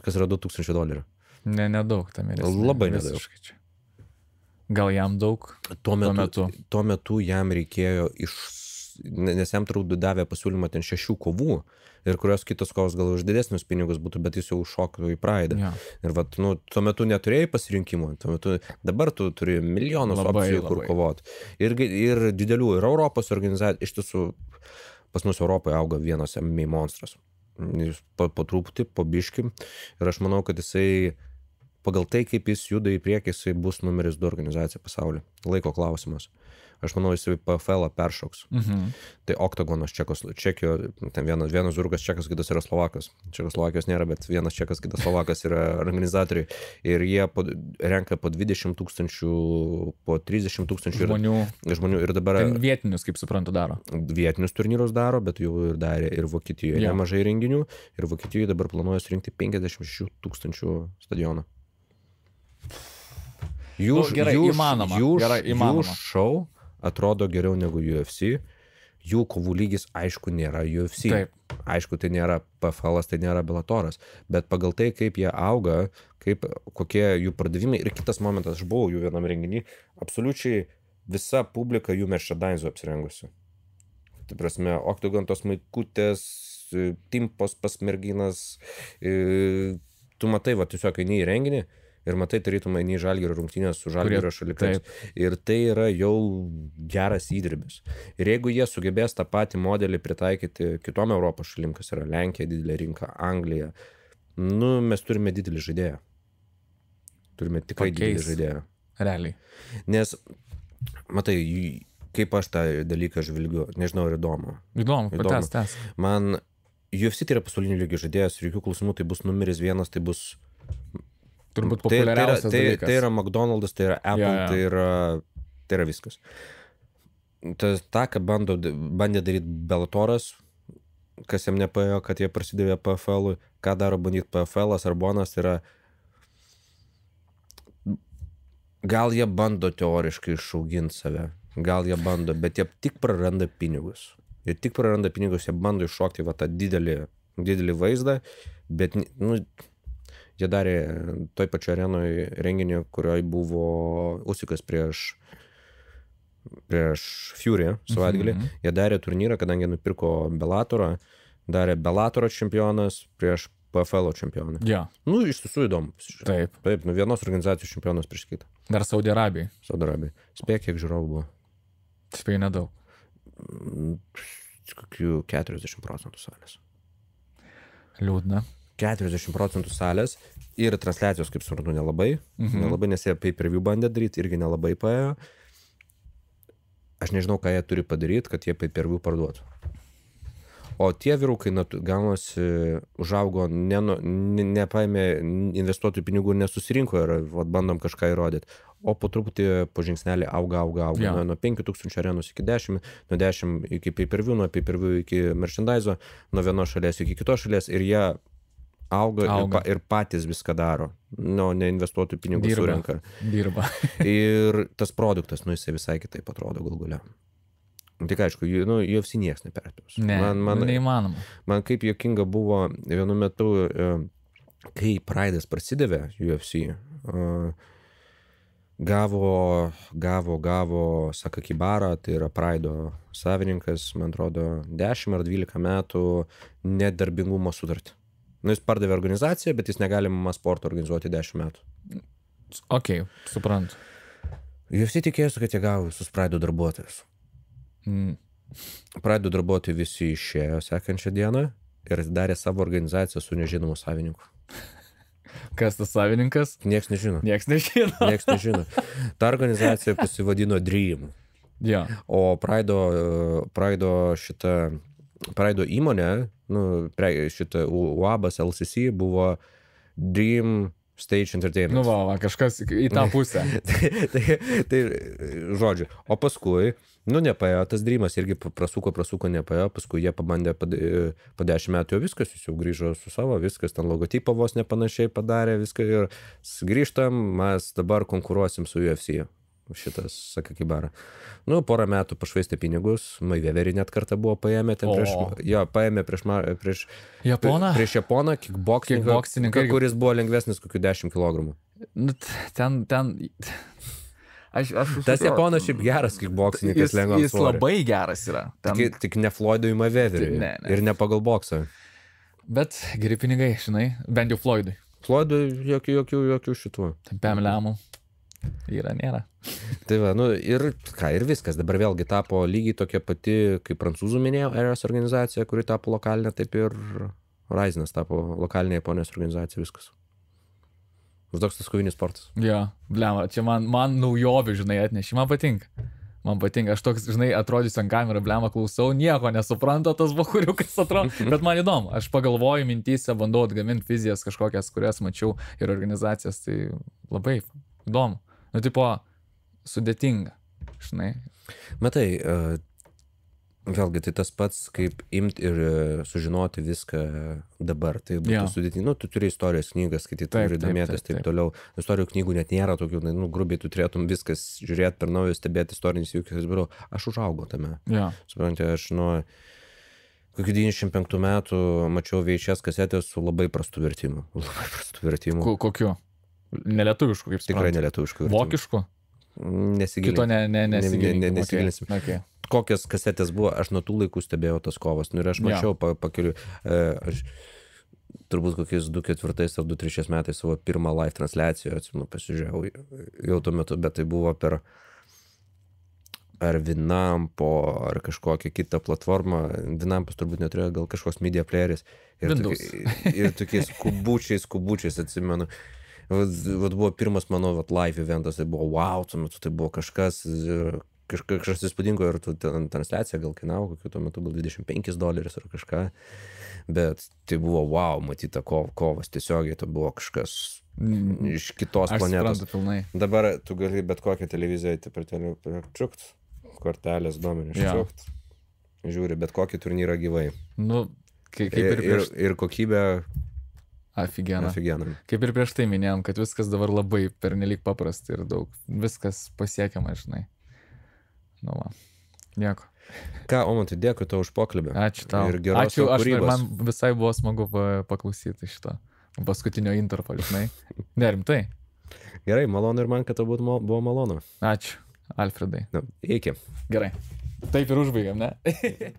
Kas yra $2000. Nedaug tam yra. Labai nedaug. Gal jam daug tuo metu jam reikėjo nes jam turbūt davė pasiūlymą ten 6 kovų, ir kurios kitos kovos gal už didesnius pinigus būtų, bet jis jau šoko į Pride'ą. Ir tuo metu neturėjai pasirinkimo, dabar tu turi milijonus opcijų, kur kovoti. Ir didelių, ir Europos organizacijų, iš tiesų, pas mus Europoje auga vienas MMA monstras. Po truputį, po biškį. Ir aš manau, kad jisai pagal tai, kaip jis juda į priekį, jisai bus numeris 2 organizacija pasaulyje. Laiko klausimas. Aš manau, jisai PFL peršoks. Tai Oktagonas Čekio, ten vienas vyrukas Čekas, kitas yra Slovakas. Čekoslovakijos nėra, bet vienas Čekas, kitas Slovakas yra organizatoriai. Ir jie renka po 20 000, po 30 000 žmonių. Ir dabar... Ten vietinius, kaip suprantu, daro. Vietinius turnyrus daro, bet jau ir darė ir Vokietijoje nemažai renginių. Ir Vokietijoje dabar planuoja surinkti 56 000 stadioną. Įmanoma. Jų šou atrodo geriau negu UFC, jų kovų lygis aišku nėra UFC. Taip. Aišku, tai nėra PFL, tai nėra Bellatoras, bet pagal tai, kaip jie auga, kokie jų pardavimai. Ir kitas momentas, aš buvau jų vienam renginį, absoliučiai visa publika jų merchandise apsirengusi. Tai prasme, Octagon tos maikutės, timpos pas merginas, tu matai, va, tiesiog eini į renginį, ir matai, tarytum eini Žalgirio rungtynės su Žalgirio šalikais. Ir tai yra jau geras įdirbis. Ir jeigu jie sugebės tą patį modelį pritaikyti kitom Europos šalim, kas yra Lenkija, didelė rinka, Anglija, mes turime didelį žaidėją. Turime tikrai didelį žaidėją. Realiai. Nes, matai, kaip aš tą dalyką žvilgiu, nežinau, ir įdomu. Įdomu. Tęs. Man UFC tai yra pasaulinio lygio žaidėjas ir jokių klausimų, tai bus numeris 1, tai bus... Turbūt populiariausias dalykas. Tai yra McDonald's, tai yra Apple, tai yra viskas. Ta, ką bandė daryti Bellatoras, kas jam nepaėjo, kad jie prasidavė PFL-ui, ką daro bandyti PFL-as ar Bonas, tai yra... Gal jie bando teoriškai išauginti save, gal jie bando, bet jie tik praranda pinigus. Jie bando iššokti va tą didelį vaizdą, bet, jie darė toj pačioj arenoje renginį, kurioje buvo Usykas prieš Fury savaitgalį. Jie darė turnyrą, kadangi nupirko Bellatorą, darė Bellatoro čempionas prieš PFL čempioną. Iš tiesų įdomu. Taip, vienos organizacijos čempionas prieš kitą. Dar Saudi Arabijai. Spėk, kiek žiūrovų buvo? Spėk nedaug. Kokių 40% salės. Liūdna. 40% salės ir transliacijos, kaip suprantu, nelabai, nes jie pay-per-view bandė daryti, irgi nelabai paėjo. Aš nežinau, ką jie turi padaryti, kad jie pay-per-view parduotų. O tie vyrukai, gaunasi, užaugo, nepaėmė investuotojų pinigų, nesusirinko ir bandom kažką įrodyti. O po truputį, po žingsnelį auga. Nuo 5000 arenos iki 10, nuo 10 iki pay-per-view, nuo pay-per-view iki merchandise, nuo vienos šalies iki kitos šalies ir jie auga. Ir patys viską daro. Ne investuotojų pinigų surenka. Dirba. Ir tas produktas, jisai visai kitaip atrodo galų. Tik aišku, UFC nieks neperpės. Neįmanoma. Man kaip juokinga buvo vienu metu, kai Pride'as prasidavė UFC, gavo Sakakibara, tai yra Pride'o savininkas, man atrodo, 10 ar 12 metų nedarbingumo sutartį. Jis pardavė organizaciją, bet jis negali sporto organizuoti 10 metų. Ok, suprantu. UFC tikėjosi, kad jie gavo visus Pride'o darbuotojus. Pride'o darbuotojai visi išėjo sekančią dieną ir darė savo organizaciją su nežinomu savininku. Kas tas savininkas? Nieks nežino. Nieks nežino. Ta organizacija pasivadino Dream. O Pride'o įmonė, šitą UABas LCC buvo Dream Stage Entertainment. Kažkas į tą pusę. Tai žodžiu. O paskui, nepaėjo, tas Dreamas irgi prasuko, nepaėjo, paskui jie pabandė po 10 metų jau viskas, jis jau grįžo su savo, viskas, ten logotipą vos nepanašiai padarė, viską ir grįžtam, mes dabar konkuruosim su UFC. Šitas Sakakibara. Porą metų pašvaistė pinigus, Mayweatherį net kartą buvo paėmę ten prieš Japoną? Prieš Japoną, kickboksininką, kuris buvo lengvesnis kokių 10 kilogramų. Tas Japonas šiaip geras kickboksininkas lengvam svorį. Jis labai geras yra. Tik ne Floydui Mayweatheriui ir ne pagal boksą. Bet geri pinigai, žinai, bent jau Floydui. Floydui jokių šitų. Pemlemų. Nėra. Tai va, ir viskas. Dabar vėlgi tapo lygiai tokia pati, kaip prancūzų minėjau, Eros organizacija, kuri tapo lokalinė, taip ir Rise'nas tapo lokalinė Japonijos organizacija, viskas. Toks tas kovinis sportas. Jo, blemba, čia man naujovių, žinai, atneši, man patinka. Man patinka, aš toks, žinai, atrodysiu ant kamerą, blemba, klausau, nieko nesuprantu tas bachuriukas atrodo, bet man įdomu, aš pagalvoju mintyse, bandau atgaminti vizijas kažkokias, kurias mačiau ir organizacijas, tai labai įdomu. Nu, tipo, sudėtinga, žinai. Matai, vėlgi, tai tas pats, kaip imti ir sužinoti viską dabar. Tai būtų sudėtinga. Nu, tu turi istorijos knygas, skaityti, turi domėtis, taip toliau. Istorijų knygų net nėra tokių, nu, grubiai tu turėtum viskas žiūrėti per naujo, stebėti istorinis įvykius. Aš užaugau tame. Suprantate, aš nuo kokių 95 metų mačiau VHS kasetės su labai prastu vertimu. Labai prastu vertimu. Kokiu? Nelietuvišku, kaip suprantu. Tikrai nelietuvišku. Vokišku? Nesigilinsim. Kito nesigilinsim. Okay. Kokios kasetės buvo, aš nuo tų laikų stebėjau tas kovas. Nu, ir aš mačiau pakeliu, aš turbūt kokiais 2004 ar 2003 metais savo pirmą live transliaciją, atsimenu, pasižiūrėjau jau tuo metu, bet tai buvo per ar Winampo, ar kažkokią kitą platformą. Winampas turbūt neturėjo, gal kažkoks media playeris. Ir tokiais kubučiais atsimenu. Vat buvo pirmas mano live eventas, tai buvo wow, tuo metu tai buvo kažkas įspūdingo ir transliacija gal kainavo, kokiu tuo metu gal $25 ar kažką, bet tai buvo wow, matyta kovas tiesiogiai, tai buvo kažkas iš kitos planetos. Dabar tu gali bet kokią televiziją čiukt, kortelės duomenys čiukt, žiūri bet kokį turnyrą gyvai. Nu, ir kokybė Aфигенно. Kaip ir prieš tai minėjom, kad viskas dabar labai pernelyg paprasta ir daug. Viskas pasiekiama, žinai. Nu, va. Nieko. Ką, Omantai, dėkui tau už pokalbį. Ačiū tau. Ir geros kūrybos. Man visai buvo smagu paklausyti šito paskutinio interpo, žinai. Nerimtai. Gerai, malonu ir man, kad tau buvo malonu. Ačiū, Alfredai. Iki. Gerai. Taip ir užbaigiam, ne?